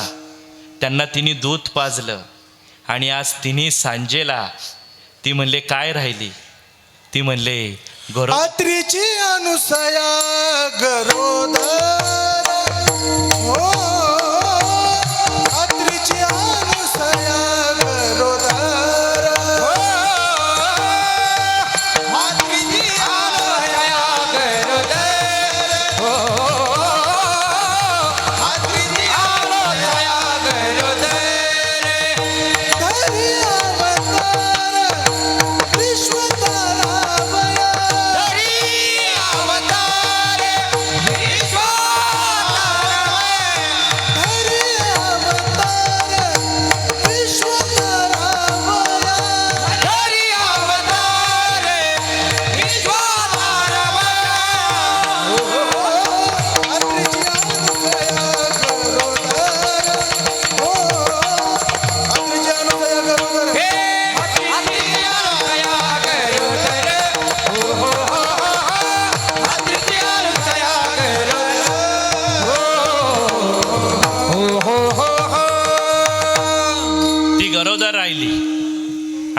त्यांना तिने दूध पाजलं. आणि आज तिन्ही सांजेला ती म्हणले काय राहिली? ती म्हणले अत्रीची अनुसया गरोदर हो, अत्रीची अनुसया गरोदर हो, अत्रीची अनुसया गरोदर हो, अत्रीची अनुसया गरोदर. धरी अवतार विश्वतारावया,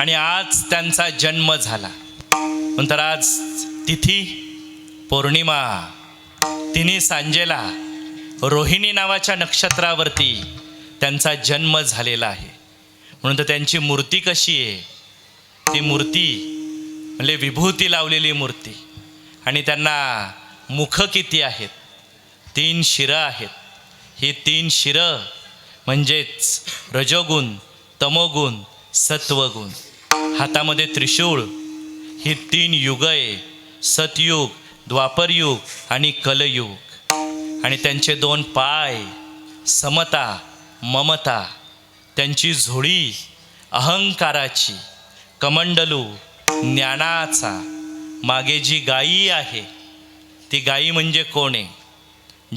आणि आज त्यांचा जन्म झाला. नंतर आज तिथी पौर्णिमा. तिन्ही सांजेला रोहिणी नावाच्या नक्षत्रावरती त्यांचा जन्म झालेला आहे. म्हणून तर त्यांची मूर्ती कशी आहे? ती मूर्ती म्हणजे विभूती लावलेली मूर्ती. आणि त्यांना मुख किती आहेत? 3 शिरं आहेत. ही 3 शिरं म्हणजेच रजोगुण, तमोगुण, सत्वगुण. हातामध्ये त्रिशूळ. ही 3 युग आहे, सतयुग, द्वापरयुग आणि कलयुग. आणि त्यांचे 2 पाय, समता, ममता. त्यांची झोळी अहंकाराची, कमंडलू ज्ञानाचा. मागे जी गायी आहे ती गायी म्हणजे कोण आहे?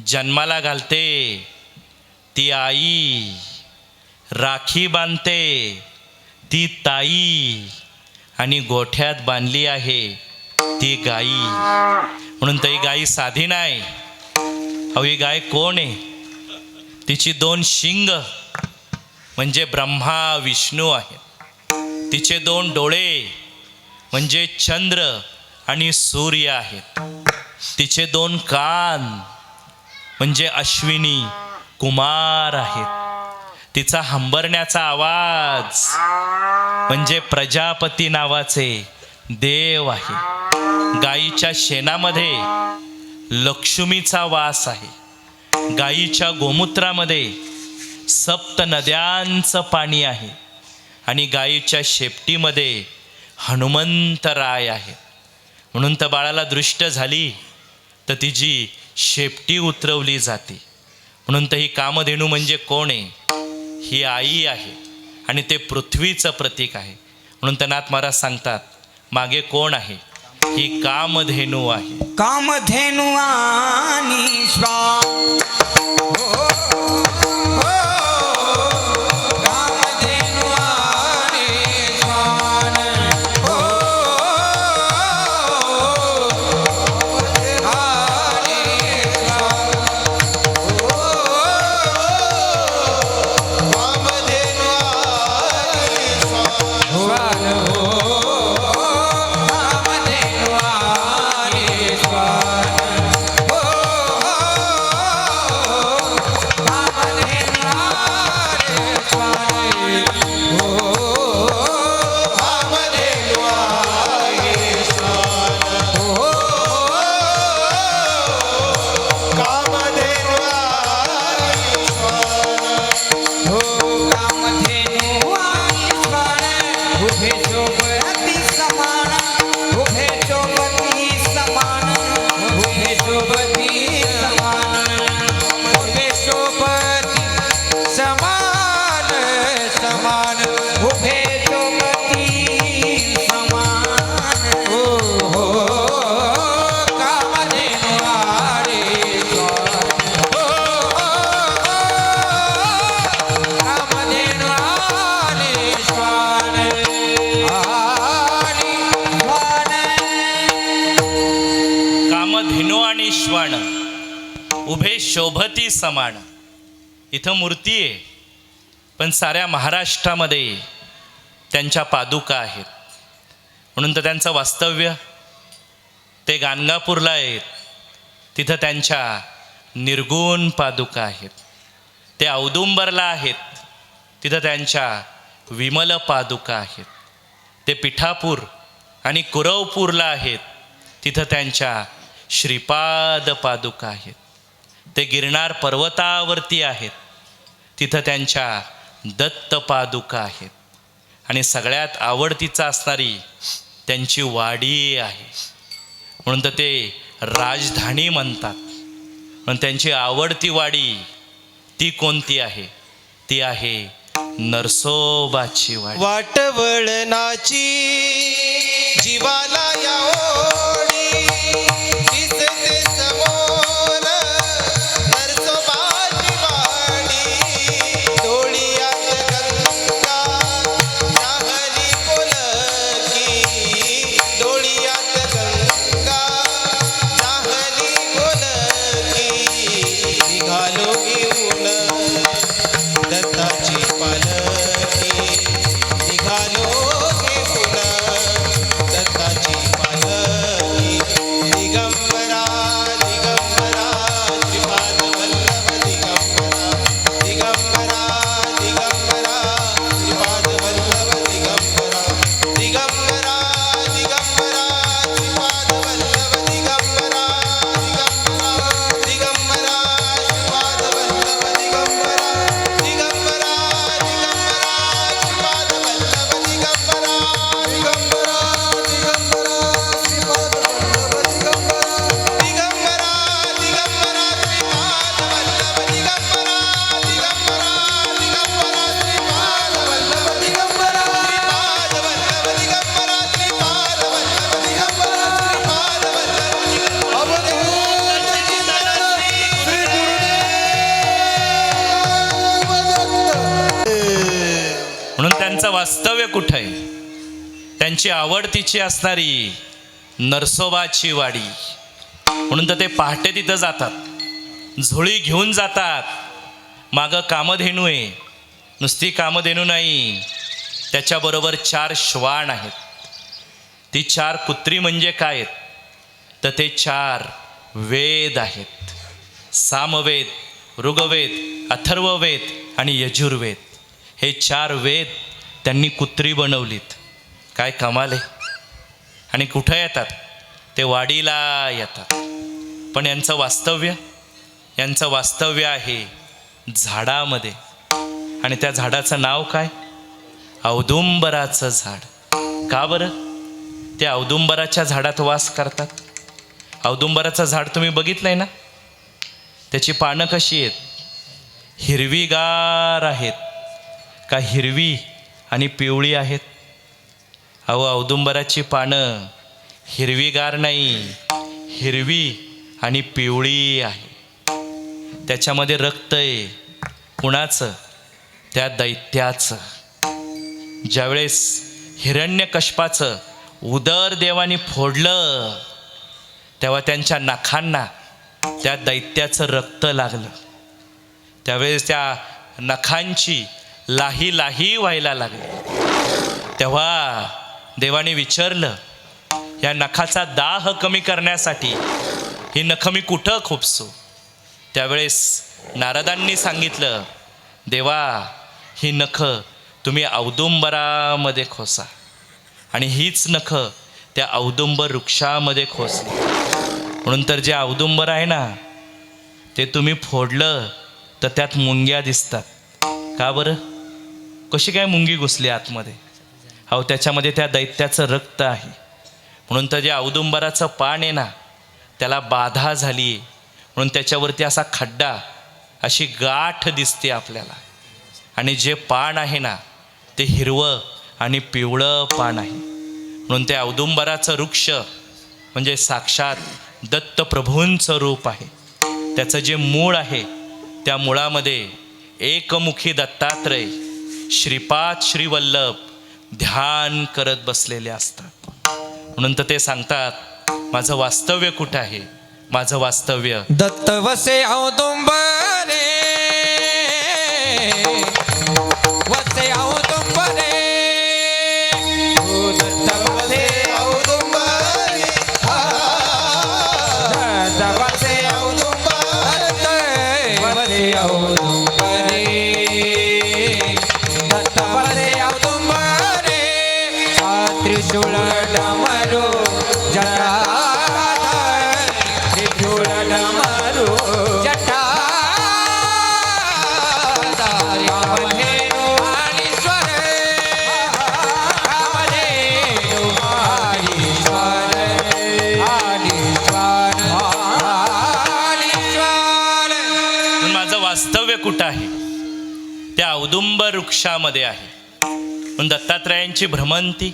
जन्माला घालते ती आई, राखी बांधते ती ताई, आणि गोठ्यात बांधली आहे ती गाई. म्हणून तर ही गाई साधी नाही. अहो ही गाय कोण आहे? तिची 2 शिंग म्हणजे ब्रह्मा विष्णू आहेत. तिचे 2 डोळे म्हणजे चंद्र आणि सूर्य आहेत. तिचे 2 कान म्हणजे अश्विनी कुमार आहेत. तिचा हंबरण्याचा आवाज म्हणजे प्रजापती नावाचे देव आहे. गाईच्या शेणामध्ये लक्ष्मीचा वास आहे. गाईच्या गोमूत्रामध्ये 7 नद्यांचं पाणी आहे. आणि गाईच्या शेपटीमध्ये हनुमंतराय आहे. म्हणून तर बाळाला दृष्ट झाली तर तिची शेपटी उतरवली जाते. म्हणून तर ही कामधेनू म्हणजे कोण आहे? ही आई आहे. आणि ते पृथ्वीचं प्रतीक आहे. म्हणून तर नाथ महाराज सांगतात मागे कोण आहे? ही कामधेनू आहे. कामधेनू आणि श्वान कामधेनू आणि श्वान हो उभे शोभती समान. इथं मूर्ती आहे, पण साऱ्या महाराष्ट्रामध्ये त्यांच्या पादुका आहेत. म्हणून तर त्यांचं वास्तव्य ते गाणगापूरला आहेत, तिथं त्यांच्या निर्गुण पादुका आहेत. ते औदुंबरला आहेत, तिथं त्यांच्या विमल पादुका आहेत. ते पिठापूर आणि कुरवपूरला आहेत, तिथं त्यांच्या श्रीपाद पादुका आहेत. ते गिरनार पर्वतावरती आहेत, तिथं त्यांच्या दत्त पादुका आहेत. आणि सगळ्यात आवडतीचा असणारी त्यांची वाडी आहे, म्हणून तर ते राजधानी म्हणतात. पण त्यांची आवडती वाडी ती कोणती आहे? ती आहे नरसोबाची वाडी. वाटवळणाची जीवाला या ओढी, दिसते समोर नरसोबाची वाडी. डोळ्यात गंगा नाहली बोलकी, डोळ्यात गंगा नाहली बोलकी. निघालो घेऊन दत्ताची पालखी, निघालो घेऊन दत्ताची पालखी. दिगंबरा दिगंबरा श्रीपाद वल्लभ दिगंबरा, दिगंबरा दिगंबरा श्रीपाद वल्लभ दिगंबरा, दिगंबरा दिगंबरा श्रीपाद वल्लभ दिगंबरा, दिगंबरा दिगंबरा श्रीपाद वल्लभ दिगंबरा, दिगंबरा दिगंबरा श्रीपाद वल्लभ दिगंबरा, दिगंबरा दिगंबरा श्रीपाद वल्लभ दिगंबरा, दिगंबरा दिगंबरा श्रीपाद वल्लभ दिगंबरा, दिगंबरा दिगंबरा श्रीपाद वल्लभ दिगंबरा, श्रीपाद वल्लभ दिगंबरा, श्रीपाद वल्लभ दिगंबरा, श्रीपाद वल्लभ दिगंबरा. अवधूत चिंतन श्री गुरुदेव दत्त. म्हणून त्यांचं वास्तव्य कुठं आहे? त्यांची आवडतीची असणारी नरसोबाची वाडी. म्हणून तर ते पहाटे तिथं जातात, झोळी घेऊन जातात. मागं कामधेनू आहे, नुसती कामधेनू नाही, त्याच्याबरोबर 4 श्वान आहेत. ती 4 कुत्री म्हणजे काय आहेत? तर ते 4 वेद आहेत. सामवेद, ऋग्वेद, अथर्ववेद आणि यजुर्वेद. हे 4 वेद त्यांनी कुत्री बनवलीत. काय कमाल आहे. आणि कुठं येतात? ते वाडीला येतात. पण यांचं वास्तव्य आहे झाडामध्ये. आणि त्या झाडाचं नाव काय? औदुंबराचं झाड. का बरं? ते औदुंबराच्या झाडात वास करतात. औदुंबराचं झाड तुम्ही बघितलंय ना? त्याची पानं कशी आहेत? हिरवीगार आहेत का हिरवी आणि पिवळी आहेत? अहो, औदुंबराची पानं हिरवीगार नाही, हिरवी आणि पिवळी आहे. त्याच्यामध्ये रक्त आहे. कुणाचं? त्या दैत्याचं. ज्यावेळेस हिरण्यकश्यपाचं उदर देवाने फोडलं, तेव्हा त्यांच्या नखांना त्या दैत्याचं रक्त लागलं. त्यावेळेस त्या नखांची लाही लाही व्हायला लागली. तेव्हा देवाने विचारलं, या नखाचा दाह कमी करण्यासाठी ही नखं मी कुठं खुपसू? त्यावेळेस नारदांनी सांगितलं, देवा, ही नखं तुम्ही औदुंबरामध्ये खोसा. आणि हीच नखं त्या औदुंबर वृक्षामध्ये खोसली. म्हणून तर जे औदुंबर आहे ना, ते तुम्ही फोडलं तर त्यात मुंग्या दिसतात. का बरं? कशी काय मुंगी घुसली आतमध्ये? अहो, त्याच्यामध्ये त्या दैत्याचं रक्त आहे. म्हणून तर जे औदुंबराचं पान आहे ना, त्याला बाधा झाली, म्हणून त्याच्यावरती असा खड्डा, अशी गाठ दिसते आपल्याला. आणि जे पान आहे ना, ते हिरवं आणि पिवळं पान आहे. म्हणून ते औदुंबराचं वृक्ष म्हणजे साक्षात दत्तप्रभूंचं रूप आहे. त्याचं जे मूळ आहे, त्या मुळामध्ये एकमुखी दत्तात्रय श्रीपाद श्रीवल्लभ ध्यान करत बसलेले असतात. म्हणून तर ते सांगतात, माझं वास्तव्य कुठं आहे? माझं वास्तव्य. दत्त वसे औदुंबरे वसे औदुंबरे दत्त वसे औदुंबरी दत्त वसे औदुंबरे वसे औदुंबरे दत्त वसे औदुंबरे त्रिशूळ डमरू जटाधर त्रिशूळ डमरू जटाधर रामधेनु हरीश्वर रामधेनु हरीश्वर हरीश्वर हरीश्वर. पण माझं वास्तव्य कुठं आहे? त्या औदुंबर वृक्षामध्ये आहे. पण दत्तात्रयांची भ्रमंती.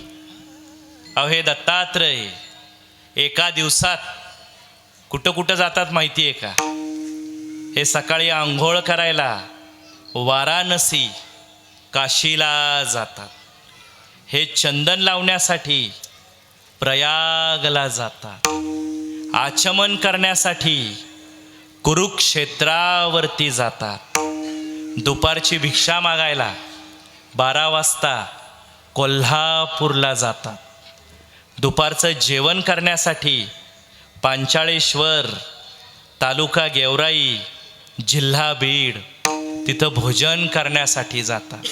अहो हे दत्तात्रय एका दिवसात कुठं कुठं जातात माहिती आहे का? हे सकाळी आंघोळ करायला वाराणसी काशीला जातात. हे चंदन लावण्यासाठी प्रयागला जातात. आचमन करण्यासाठी कुरुक्षेत्रावरती जातात. दुपारची भिक्षा मागायला 12 वाजता कोल्हापूरला जातात. दुपारचं जेवण करण्यासाठी पांचाळेश्वर तालुका गेवराई जिल्हा बीड तिथं भोजन करण्यासाठी जातात.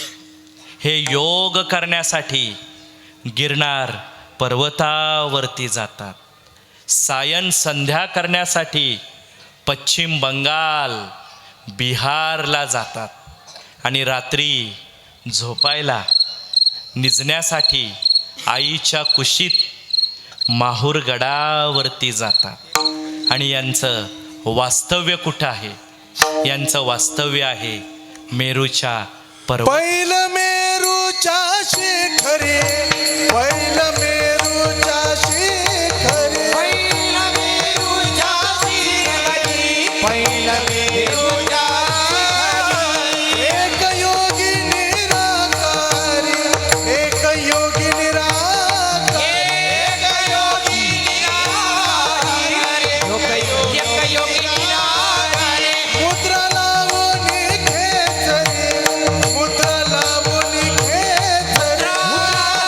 हे योग करण्यासाठी गिरनार पर्वतावरती जातात. सायन संध्या करण्यासाठी पश्चिम बंगाल बिहारला जातात. आणि रात्री झोपायला निजण्यासाठी आईच्या कुशीत माहूरगडावरती जातात. आणि यांचं वास्तव्य कुठं आहे? यांचं वास्तव्य आहे मेरूच्या पर्वत. पहिलं मेरूच्या शिखरे पहिलं मेरूच्या शिखरे पहिला मेरूच्या शिखरी पहिला मेरूच्या एक योगी निराकारी एक योगी निराकारी एक योगी निराकारी एक योगी निराकारी मुद्रा लावून खेचरे मुद्रा लावून खेचरे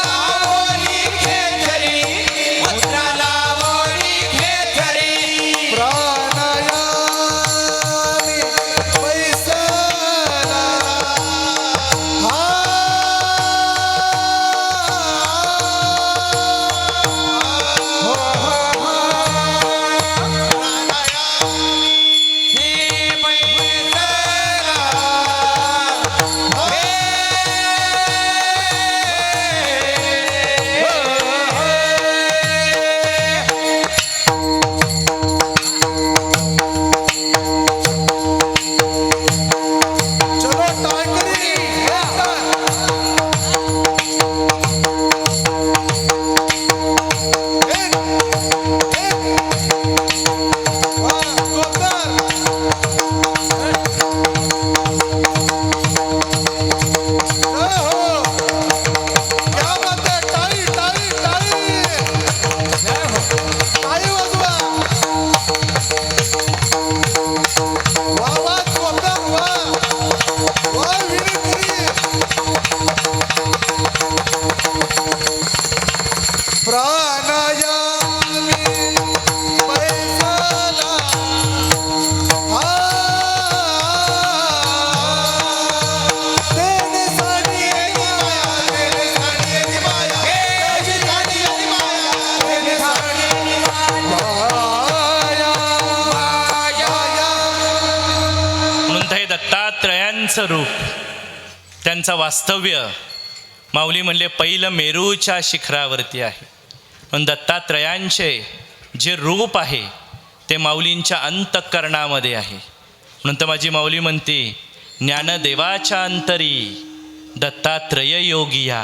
मुद्रावली खेचरी मुद्रावली खेचरी प्राणायामी पैसाला हे पैसला चलो टाकरी प्राणायामी पैसाला तेने साडी माया तेने साडी माया तेने साडी माया तेने साडी माया म्हणून ते दत्तात्रयांचं रूप त्यांचं वास्तव्य माऊली म्हणले पहिलं मेरूच्या शिखरावरती आहे. पण दत्तात्रयांचे जे रूप आहे ते माऊलींच्या अंतःकरणामध्ये आहे. म्हणून तर माझी माऊली म्हणते ज्ञानदेवाच्या अंतरी दत्तात्रय योगिया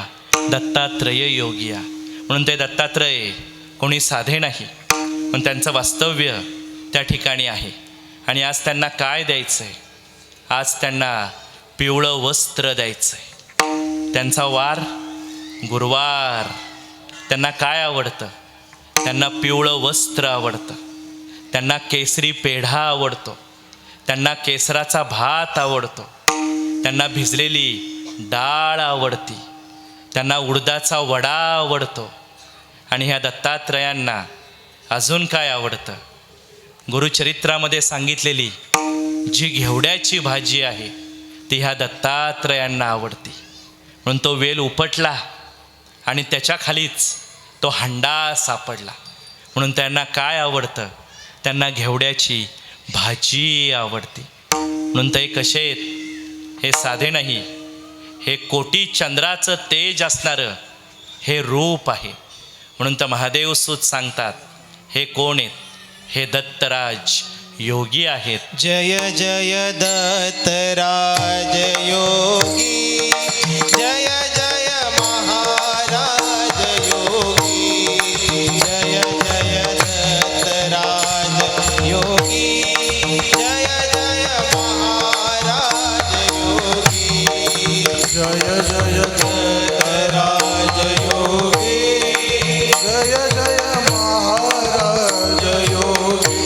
दत्तात्रय योगिया. म्हणून ते दत्तात्रय कोणी साधे नाही, पण त्यांचं वास्तव्य त्या ठिकाणी आहे. आणि आज त्यांना काय द्यायचं आहे? आज त्यांना पिवळं वस्त्र द्यायचं आहे. त्यांचा वार गुरुवार. त्यांना काय आवडतं? त्यांना पिवळं वस्त्र आवडतं. त्यांना केसरी पेढा आवडतो, त्यांना केसराचा भात आवडतो, त्यांना भिजलेली डाळ आवडती, त्यांना उडदाचा वडा आवडतो. आणि ह्या दत्तात्रयांना अजून काय आवडतं? गुरुचरित्रामध्ये सांगितलेली जी घेवड्याची भाजी आहे ती ह्या दत्तात्रयांना आवडती. म्हणून तो वेल उपटला आणि त्याच्या खालीच तो हंडा सापडला. म्हणून त्यांना काय आवडतं? त्यांना घेवड्याची भाजी आवडते. म्हणून ते कसे आहेत? हे साधे नाही, हे कोटी चंद्राचं तेज असणारं हे रूप आहे. म्हणून तर महादेव सूत सांगतात, हे कोण आहेत? हे दत्तराज योगी आहेत. जय जय दत्तराज योगी, जय जय महाराज योगी, जय जय दत्तराज योगी, जय जय महाराज योगी, जय जय दत्तराज योगी, जय जय महाराज योगी,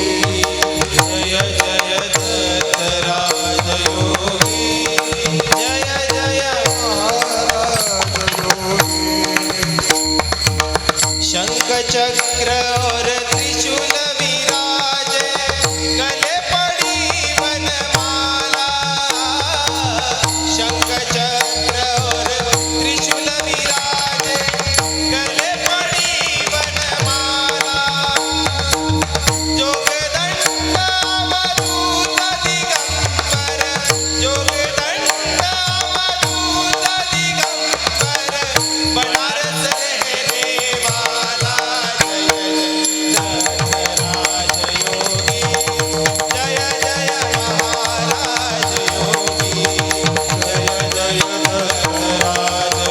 जय जय दत्तराज योगी, जय जय महाराज योगी. शंख चक्र और त्रिशूल विराजे, गले पड़ी वनमाला. शंख चक्र और त्रिशूल विराजे, गले पड़ी वनमाला. जोगदंड अवधूत दिगंबर, जोगदंड अवधूत दिगंबर, बनारस रहने वाला. जय जय दत्तराज योगी, जय जय महाराज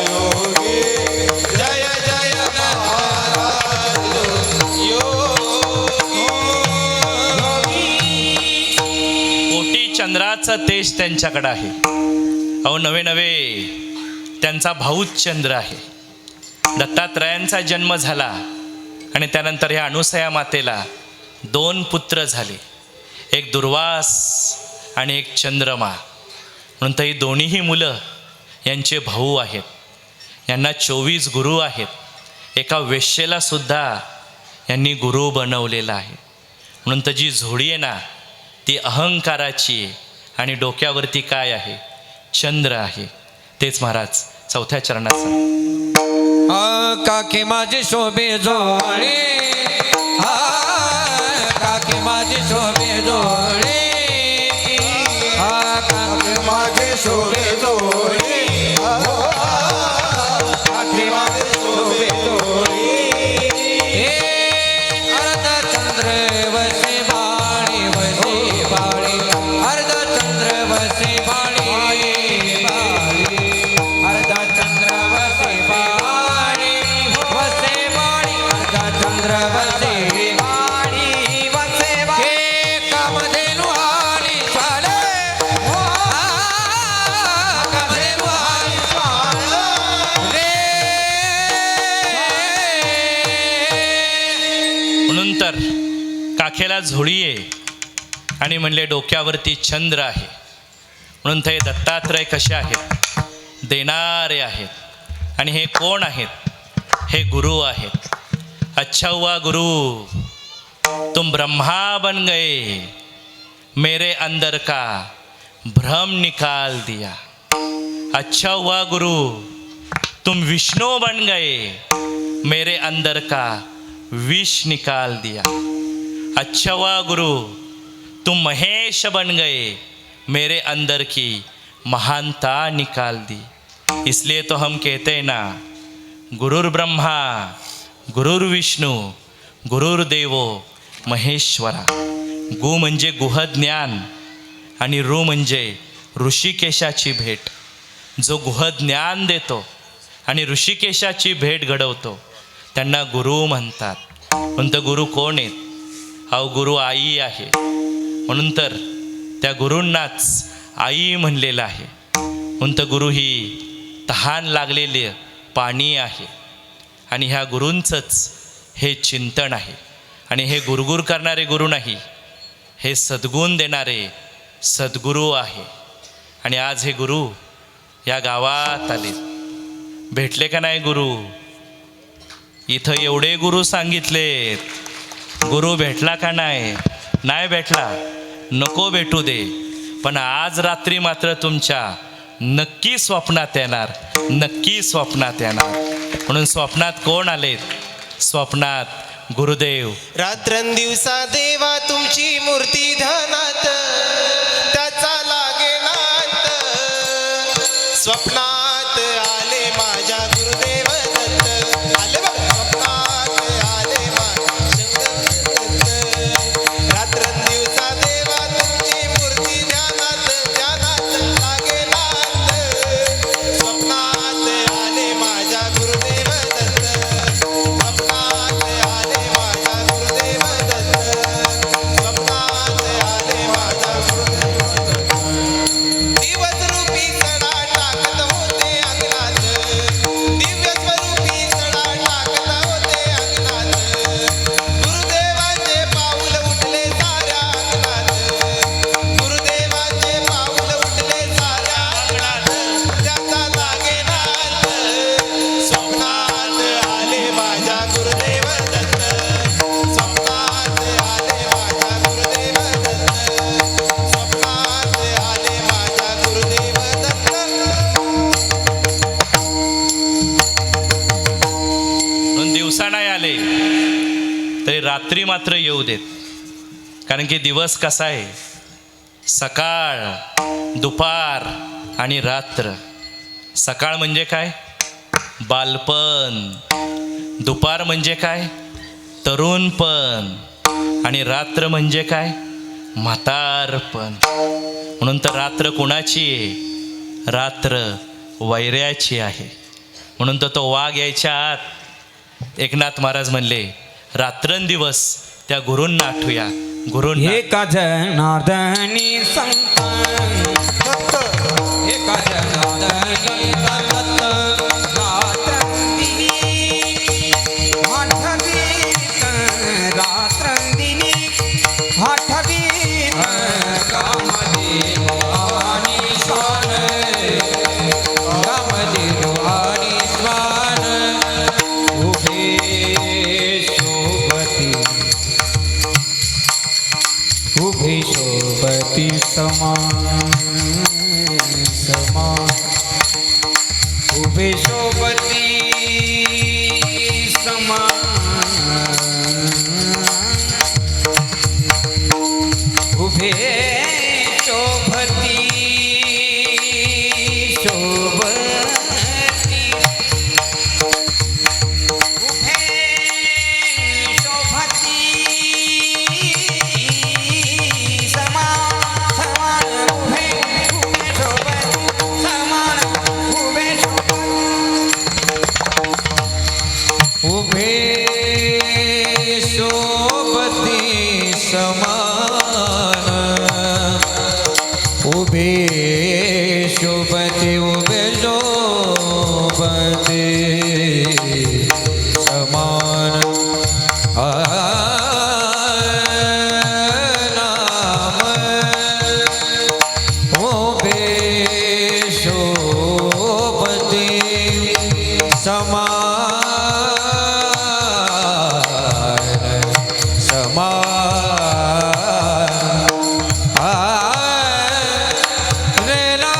योगी, जय जय दत्तराज योगी. कोटी चंद्राचं तेज त्यांच्याकडं आहे. अहो नवे नवे त्यांचा भाऊच चंद्र आहे. दत्तात्रयांचा जन्म झाला आणि त्यानंतर ह्या अनुसया मातेला 2 पुत्र झाले, एक दुर्वास आणि एक चंद्रमा. म्हणून तर ही दोन्हीही मुलं यांचे भाऊ आहेत. यांना 24 गुरु आहेत. एका वेश्येला सुद्धा यांनी गुरु बनवलेला आहे. म्हणून तर जी झोडी आहे ना ती अहंकाराची आहे आणि डोक्यावरती काय आहे? चंद्र आहे. तेच महाराज 4थ्या चरणात काकी माझी शोभे जोडी, काकी माझी शोभे जोडी, काकी माझी शोभे जोडी, काकी माझी शोभे जोडी. अर्ध चंद्र वसे बाणी, वसे बाणी, अर्ध चंद्र वसे बाणी, अर्ध चंद्र वसे बाणी, वसे बाणी, अर्ध चंद्र वसे बाणी, वसे बाणी. हे कामधेनु आणि चाले, कामधेनु आणि चाले. म्हणून तर काखेला झोळी आहे आणि म्हणले डोक्यावरती चंद्र आहे. म्हणून ते दत्तात्रय कसे आहेत? देणारे आहेत. आणि हे कोण आहेत? हे गुरु आहेत. अच्छा हुआ गुरु तुम ब्रह्मा बन गए, मेरे अंदर का भ्रम निकाल दिया. अच्छा हुआ गुरु तुम विष्णु बन गए, मेरे अंदर का विष निकाल दिया. अच्छा हुआ गुरु तुम महेश बन गए, मेरे अंदर की महानता निकाल दी. इसलिए तो हम कहते हैं ना, गुरुर ब्रह्मा गुरुर विष्णू गुरुर्देवो महेश्वरा. गु म्हणजे गुहज्ञान आणि ऋ म्हणजे ऋषिकेशाची भेट. जो गुहज्ञान देतो आणि ऋषिकेशाची भेट घडवतो त्यांना गुरु म्हणतात. म्हणून तर गुरु कोण आहेत? अहो गुरु आई आहे. म्हणून तर त्या गुरूंनाच आई म्हणलेलं आहे. म्हणून तर गुरु ही तहान लागलेले पाणी आहे आणि ह्या गुरूंचंच हे चिंतन आहे. आणि हे गुरगुर करणारे गुरु नाही, हे सद्गुण देणारे सद्गुरू आहे. आणि आज हे गुरु या गावात आले. भेटले का नाही गुरु? इथं एवढे गुरु सांगितलेत, गुरु भेटला का नाही? नाही भेटला, नको भेटू दे, पण आज रात्री मात्र तुमच्या नक्की स्वप्नात येणार, नक्की स्वप्नात येणार. म्हणून स्वप्नात कोण आलेत? स्वप्नात गुरुदेव. रात्रंदिवसा देवा तुमची मूर्ती ध्यानात, त्याचा लागेनात. स्वप्नात आले माझ्या गुरुदेव दत्त. आले बघ, स्वप्नात आले माझ्या दत्त. रात्रंदिवसा देवा तुमची मूर्ती ध्यानात, ध्यानात लागेनात. स्वप्नात आले माझ्या गुरुदेव दत्त. स्वप्नात आले माझ्या गुरुदेव दत्त. स्वप्नात आले माझ्या गुरुदेव दत्त. दिवस रूपी सडा टाकत होते अंगणात. दिव्य स्वरूपी सडा टाकत होते अंगणात. गुरुदेवाचे पाऊल उठले साऱ्या अंगणात. गुरुदेवाचे पाऊल उठले साऱ्या अंगणात. त्याचा लागेनात. स्वप्नात आले माझ्या गुरुदेव दत्त. स्वप्नात आले माझ्या गुरुदेव दत्त. स्वप्नात आले माझ्या गुरुदेव दत्त. म्हणून दिवसा नाही आले तरी रात्री मात्र येऊ देत. कारण की दिवस कसा आहे? सकाळ, दुपार आणि रात्र. सकाळ म्हणजे काय? बालपण. दुपार म्हणजे काय? तरुणपण. आणि रात्र म्हणजे काय? म्हातारपण. म्हणून तर रात्र कुणाची आहे? रात्र वैऱ्याची आहे. म्हणून तर तो वाघ यायच्या आत एकनाथ महाराज म्हणले, रात्रंदिवस त्या गुरूंना आठवूया. गुरूंना एका जनार्दनी संत, एका जनार्दनी संत, रात्रंदिनी आठवीत, रात्रंदिनी आठवीत, कामदेव आणि स्वान, कामदेव आणि स्वान, उभे शोभती, उभे शोभती समान, समान, उभे शोभती समान, उभे शोभती, शोभती, उभे शोभती समान, समान, उभे, उभे शोभती समान, उभे शोभती, उभे शोभती समान, उभे शोभती, उभे शोभती समान. नाम उभे शोभती समान, समान. रे ला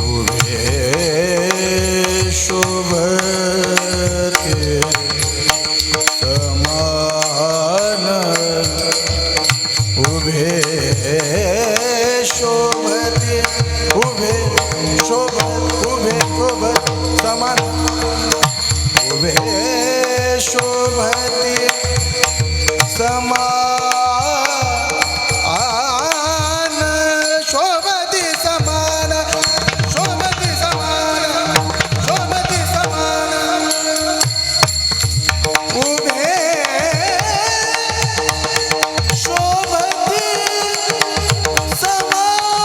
उभे शोभते समान उभे शोभते उभे शोभत समान उभे शोभते समान शोभते समान शोभते समान शोभते समान उभे शोभते समान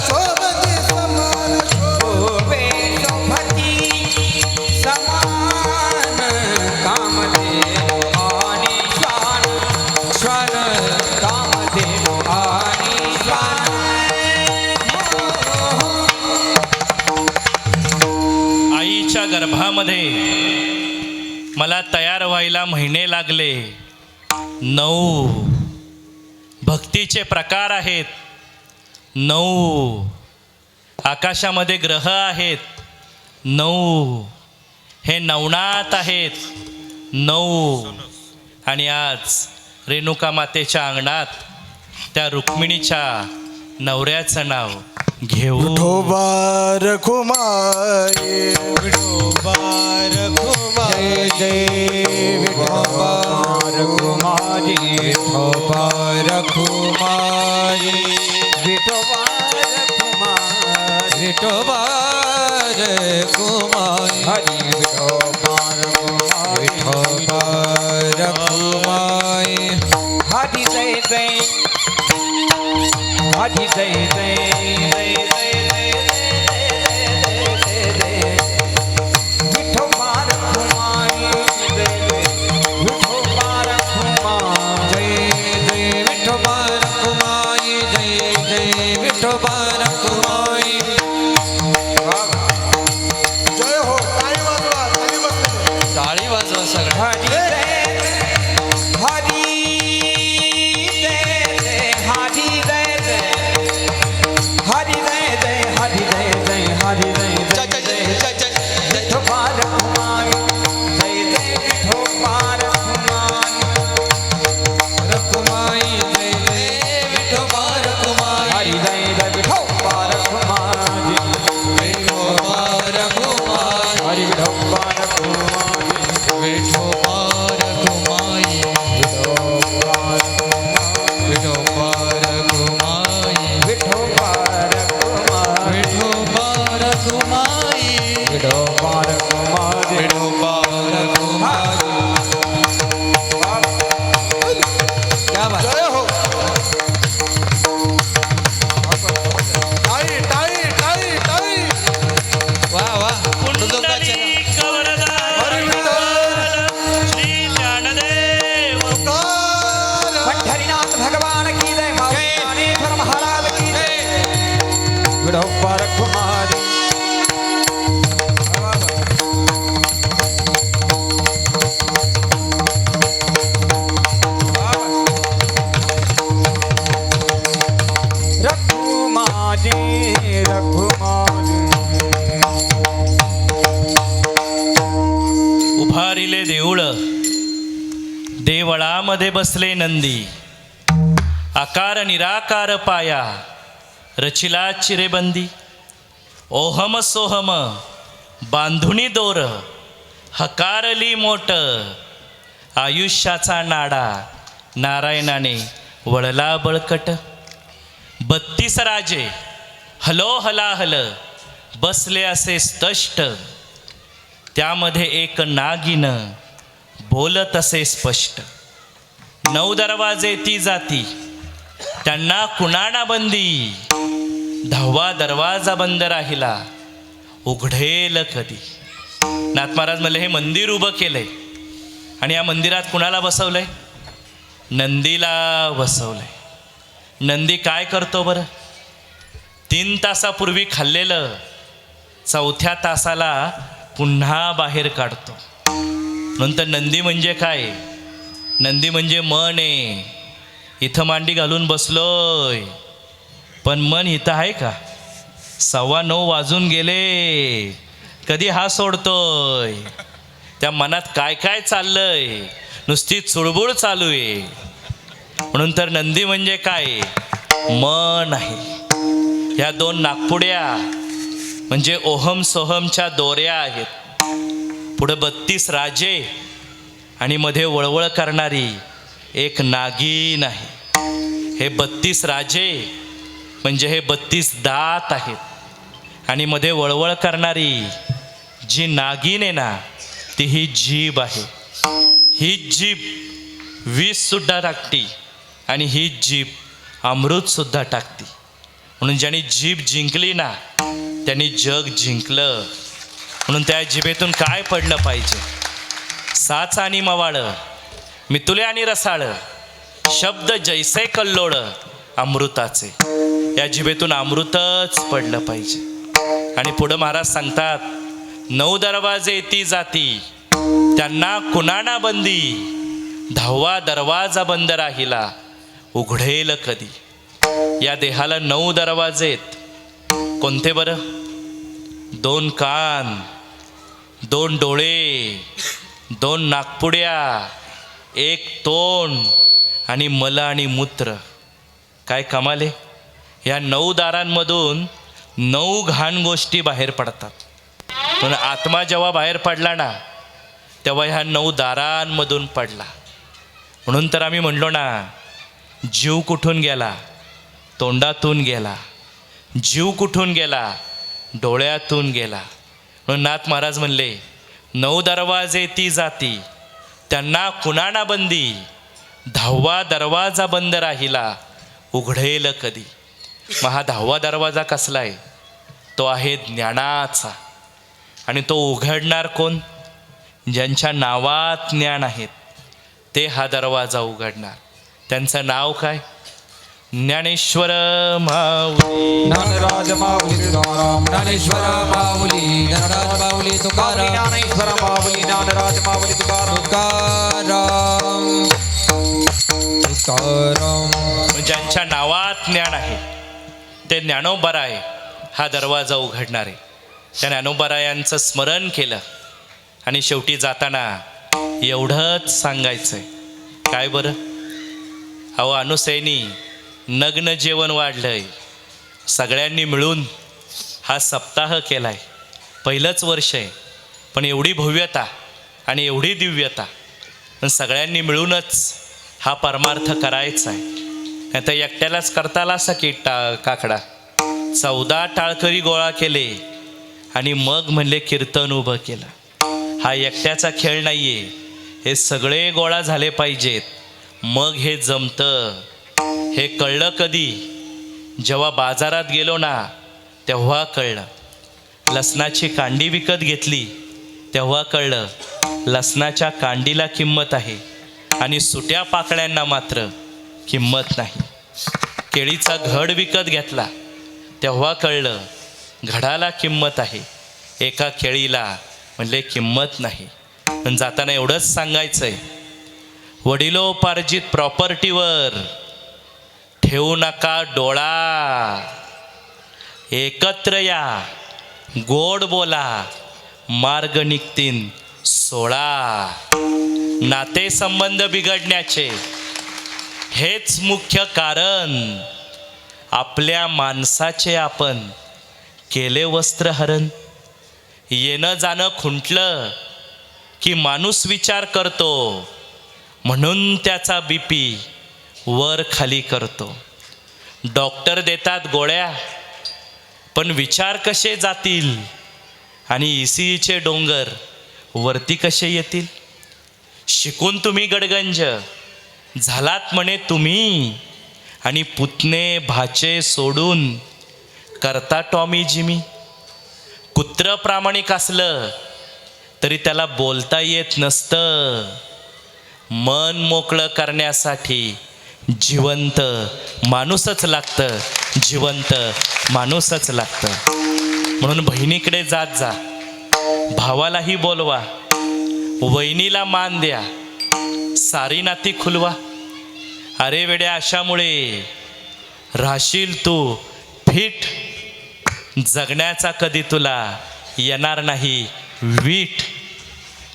शोभते समान शोभे शोभती समान कामधेनु आणि श्वान श्वान कामधेनु आणि श्वान आईच्या गर्भामध्ये मला तयार व्हायला महिने लागले 9 भक्तीचे प्रकार आहेत 9 आकाशामध्ये ग्रह आहेत 9 हे नवनाथ आहेत 9 आणि आज रेणुका मातेच्या अंगणात त्या रुक्मिणीच्या नवऱ्याचं नाव घेऊ विठोबा रखुमाई जय जय विठोबा रखुमाई विठोबा रखुमाई विठोबा रखुमाई विठोबा रखुमाई हरी विठोबा रखुमाई विठोबा रखुमाई हरी जय जय हरी जय जय विठोबा रखुमाई जय जय विठोबा रखुमाई जय जय विठोबा रखुमाई जय जय विठोबा रखुमाई जय हो टाळी वाजवा खाली बसले टाळी वाजवा सगळं हरी जय हरी जय जय हरी जय जय हरी जय जय हरी जय जय हरी जय जय जय विठोबा रखुमाई जय जय विठोबा रखुमाई रखुमाई जय जय विठोबा रखुमाई हरी जय जय विठोबा रखुमाई विठोबा रखुमाई हरी विठोबा रखुमाई विठोबा रखुमाई विठोबा रखुमाई विठोबा रखुमाई विठोबा रखुमाई विठोबा रखुमाई विठोबा रखुमाई क्या बात जय हो टाळी टाळी टाळी टाळी वाह वाह कुंडली कवरदार श्री ज्ञानदेव कार पंढरीनाथ भगवान की जय ज्ञानेश्वर महाराज की जय विठोबा रखुमाई रखुमाई रखुमाई उभारिले देऊळ देवळामध्ये बसले नंदी आकार निराकार पाया रचिला चिरेबंदी ओहम सोहम बांधुनी दोर हकारली मोट आयुष्याचा नाडा नारायणाने वळला बळकट 32 राजे हलो हलाहल बसले असे स्पष्ट त्यामध्ये एक नागिन बोलत असे स्पष्ट 9 दरवाजे ती जाती त्यांना कुणाना बंदी 10वा दरवाजा बंद राहिला उघडेल कधी. नाथ महाराज म्हणले हे मंदिर उभं केलंय आणि या मंदिरात कुणाला बसवलंय? नंदीला बसवलंय. नंदी काय करतो बरं? 3 तासापूर्वी खाल्लेलं 4थ्या तासाला पुन्हा बाहेर काढतो. नंतर नंदी म्हणजे काय? नंदी म्हणजे मन आहे. इथं मांडी घालून बसलोय पण मन इथं आहे का? 9:15 वाजून गेले, कधी हा सोडतोय? त्या मनात काय काय चाललंय? नुसती चुळबुळ चालू आहे. म्हणून तर नंदी म्हणजे काय? मन आहे. ह्या 2 नागपुड्या म्हणजे ओहम सोहमच्या दोऱ्या आहेत. पुढे 32 राजे आणि मध्ये वळवळ करणारी एक नागिन आहे. हे 32 राजे म्हणजे हे 32 दात आहेत. आणि मध्ये वळवळ करणारी जी नागिन आहे ना, ती ही जीभ आहे. ही जीभ विष सुद्धा टाकती आणि ही जीभ अमृत सुद्धा टाकते. म्हणून ज्यांनी जीभ जिंकली ना, त्यांनी जग जिंकलं. म्हणून त्या जिभेतून काय पडलं पाहिजे? साच आणि मवाळ, मितुले आणि रसाळ, शब्द जैसे कल्लोळ अमृताचे. या जिभेतून अमृतच पडलं पाहिजे. आणि पुढं महाराज सांगतात, 9 दरवाजे ती जाती, त्यांना कुणाना बंदी, 10वा दरवाजा बंद राहिला, उघडेल कधी. या देहाला 9 दरवाजे आहेत. कोणते बरं? 2 कान, 2 डोळे, 2 नाकपुड्या, 1 तोंड आणि मल आणि मूत्र. काय कमाल आहे! ह्या 9 दारांमधून 9 घाण गोष्टी बाहेर पडतात. पण आत्मा जेव्हा बाहेर पडला ना, तेव्हा ह्या 9 दारांमधून पडला. म्हणून तर आम्ही म्हणलो ना, जीव कुठून गेला? तोंडातून गेला. जीव कुठून गेला? डोळ्यातून गेला. म्हणून नाथ महाराज म्हणले, 9 दरवाजे ती जाती, त्यांना कुणाना बंदी, 10वा दरवाजा बंद राहिला, उघडेल कधी. मग हा 10वा दरवाजा कसला आहे? तो आहे ज्ञानाचा. आणि तो उघडणार कोण? ज्यांच्या नावात ज्ञान आहेत, ते हा दरवाजा उघडणार. त्यांचं नाव काय? ज्ञानेश्वर माऊली. ज्ञानराज माऊली तुकाराम, ज्ञानेश्वर माऊली, ज्ञानराज माऊली तुकाराम, ज्ञानेश्वर माऊली, ज्ञानराज माऊली तुकाराम, तुकाराम, तुकाराम. ज्यांच्या नावात ज्ञान आहे, ते ज्ञानोबराय हा दरवाजा उघडणार आहे. त्या ज्ञानोबरायांचं स्मरण केलं आणि शेवटी जाताना एवढंच सांगायचंय. काय बरं? अहो, अनुसैनी नग्न जेवण वाढलंय. सगळ्यांनी मिळून हा सप्ताह केलाय. पहिलंच वर्ष आहे, पण एवढी भव्यता आणि एवढी दिव्यता. पण सगळ्यांनी मिळूनच हा परमार्थ करायचा आहे. नाही तर एकट्यालाच करता आला असा की काकडा. 14 टाळकरी गोळा केले आणि मग म्हणले कीर्तन उभं केलं. हा एकट्याचा खेळ नाहीये, हे सगळे गोळा झाले पाहिजेत, मग हे जमतं. हे कळलं कधी? जेव्हा बाजारात गेलो ना, तेव्हा कळलं. लसणाची कांडी विकत घेतली तेव्हा कळलं, लसणाच्या कांडीला किंमत आहे आणि सुट्या पाकळ्यांना मात्र किंमत नाही. केळीचा घड विकत घेतला तेव्हा कळलं, घडाला किंमत आहे, एका केळीला म्हणले किंमत नाही. पण जाताना एवढंच सांगायचंय, वडिलोपार्जित प्रॉपर्टीवर ठेवू नका डोळा. एकत्र या, गोड बोला, मार्ग निघतीन 16. नातेसंबंध बिघडण्याचे हेच मुख्य कारण. आपल्या माणसाचे आपण केले वस्त्रहरण. येणं जाणं खुंटलं की माणूस विचार करतो, म्हणून त्याचा BP वर खाली करतो. डॉक्टर देतात गोळ्या, पण विचार कसे जातील आणि ECEचे डोंगर वरती कसे येतील. शिकून तुम्ही गडगंज झालात म्हणे तुम्ही, आणि पुतणे भाचे सोडून करता टॉमी जिमी. कुत्र प्रामाणिक असलं तरी त्याला बोलता येत नसतं. मन मोकळं करण्यासाठी जिवंत माणूसच लागतं, जिवंत माणूसच लागतं. म्हणून बहिणीकडे जात जा, भावालाही बोलवा, वहिनीला मान द्या, सारी नाती खुलवा. अरे वेड्या, अशामुळे राहशील तू फिट जगण्याचा कधी तुला येणार नाही वीट.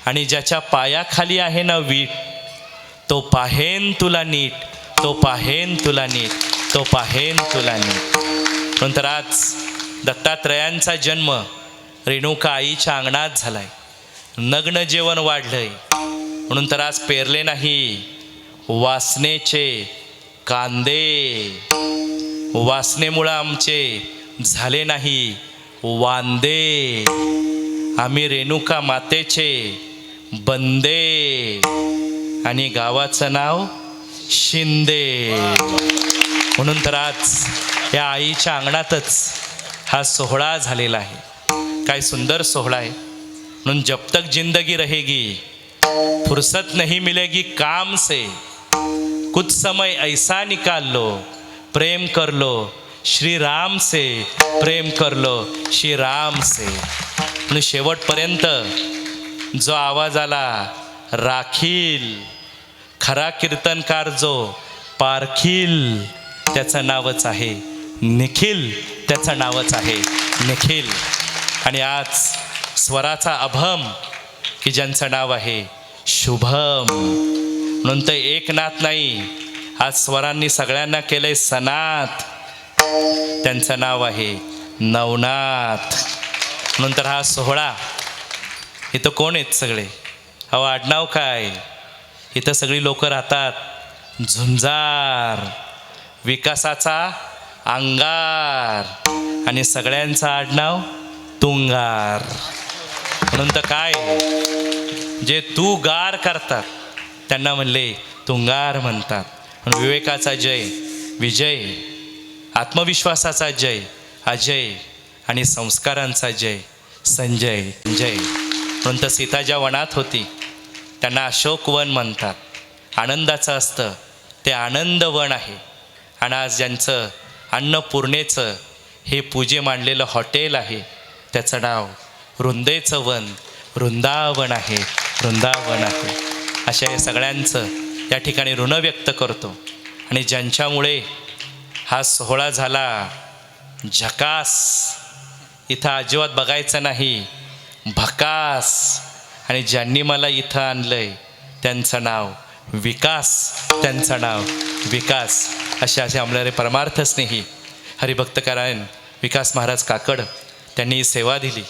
आणि ज्याच्या पायाखाली आहे ना वीट, तो पाहेन तुला नीट, तो पाहेन तुला नीट, तो पाहेन तुला नीट. नंतर आज दत्तात्रयांचा जन्म रेणुका आईच्या अंगणात झालाय. नग्न जेवण वाढलंय म्हणून तर आज पेरले नाही वासनेचे कांदे. वासनेमुळं आमचे झाले नाही वांदे. आम्ही रेणुका मातेचे बंदे आणि गावाचं नाव शिंदे. म्हणून तर आज या आईच्या अंगणातच हा सोहळा झालेला आहे. काय सुंदर सोहळा आहे. म्हणून जब तक जिंदगी रहेगी फुर्सत नहीं मिलेगी काम से. कुछ समय ऐसा निकाल लो प्रेम कर लो श्री राम से, प्रेम कर लो श्री राम से. म्हणून शेवटपर्यंत जो आवाज आला राखील, खरा कीर्तनकार जो पारखील, त्याचं नावच आहे निखिल, त्याचं नावच आहे निखिल. आणि आज स्वराचा अभम की ज्यांचं नाव आहे शुभम. म्हणून तर एकनाथ नाही, आज स्वरांनी सगळ्यांना केलंय सनाथ, त्यांचं नाव आहे नवनाथ. म्हणून तर हा सोहळा इथं कोण आहेत सगळे, अहो आडनाव काय. इथं सगळी लोक राहतात झुंजार, विकासाचा अंगार, आणि सगळ्यांचं आडनाव तुंगार. म्हणून तर काय जे तू गार करतात त्यांना म्हणले तुंगार म्हणतात. म्हणून विवेकाचा जय, विजय, आत्मविश्वासाचा जय अजय, आणि संस्कारांचा जय संजय जय. म्हणून तर सीता ज्या वनात होती त्यांना अशोकवन म्हणतात. आनंदाचं असतं ते आनंदवन आहे. आणि आज ज्यांचं अन्नपूर्णेचं हे पूजे मांडलेलं हॉटेल आहे त्याचं नाव वृंदेचं वन, वृंदावन आहे, वृंदावन आहे. अशा या सगळ्यांचं या ठिकाणी ऋण व्यक्त करतो. आणि ज्यांच्यामुळे हा सोहळा झाला झकास, इथं अजिबात बघायचं नाही भकास. आणि ज्यांनी मला इथं आणलंय त्यांचं नाव विकास, त्यांचं नाव विकास. असे आमल्यारे परमार्थ स्नेही हरिभक्तकारायण विकास महाराज काकड त्यांनी सेवा दिली,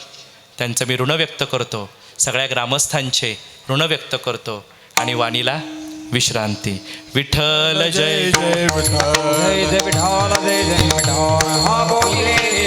त्यांचं मी ऋण व्यक्त करतो. सगळ्या ग्रामस्थांचे ऋण व्यक्त करतो. आणि वाणीला विश्रांती. विठ्ठल जय जय विठ्ठल. जय जय विठाल, जय जय विठाल. हा बोले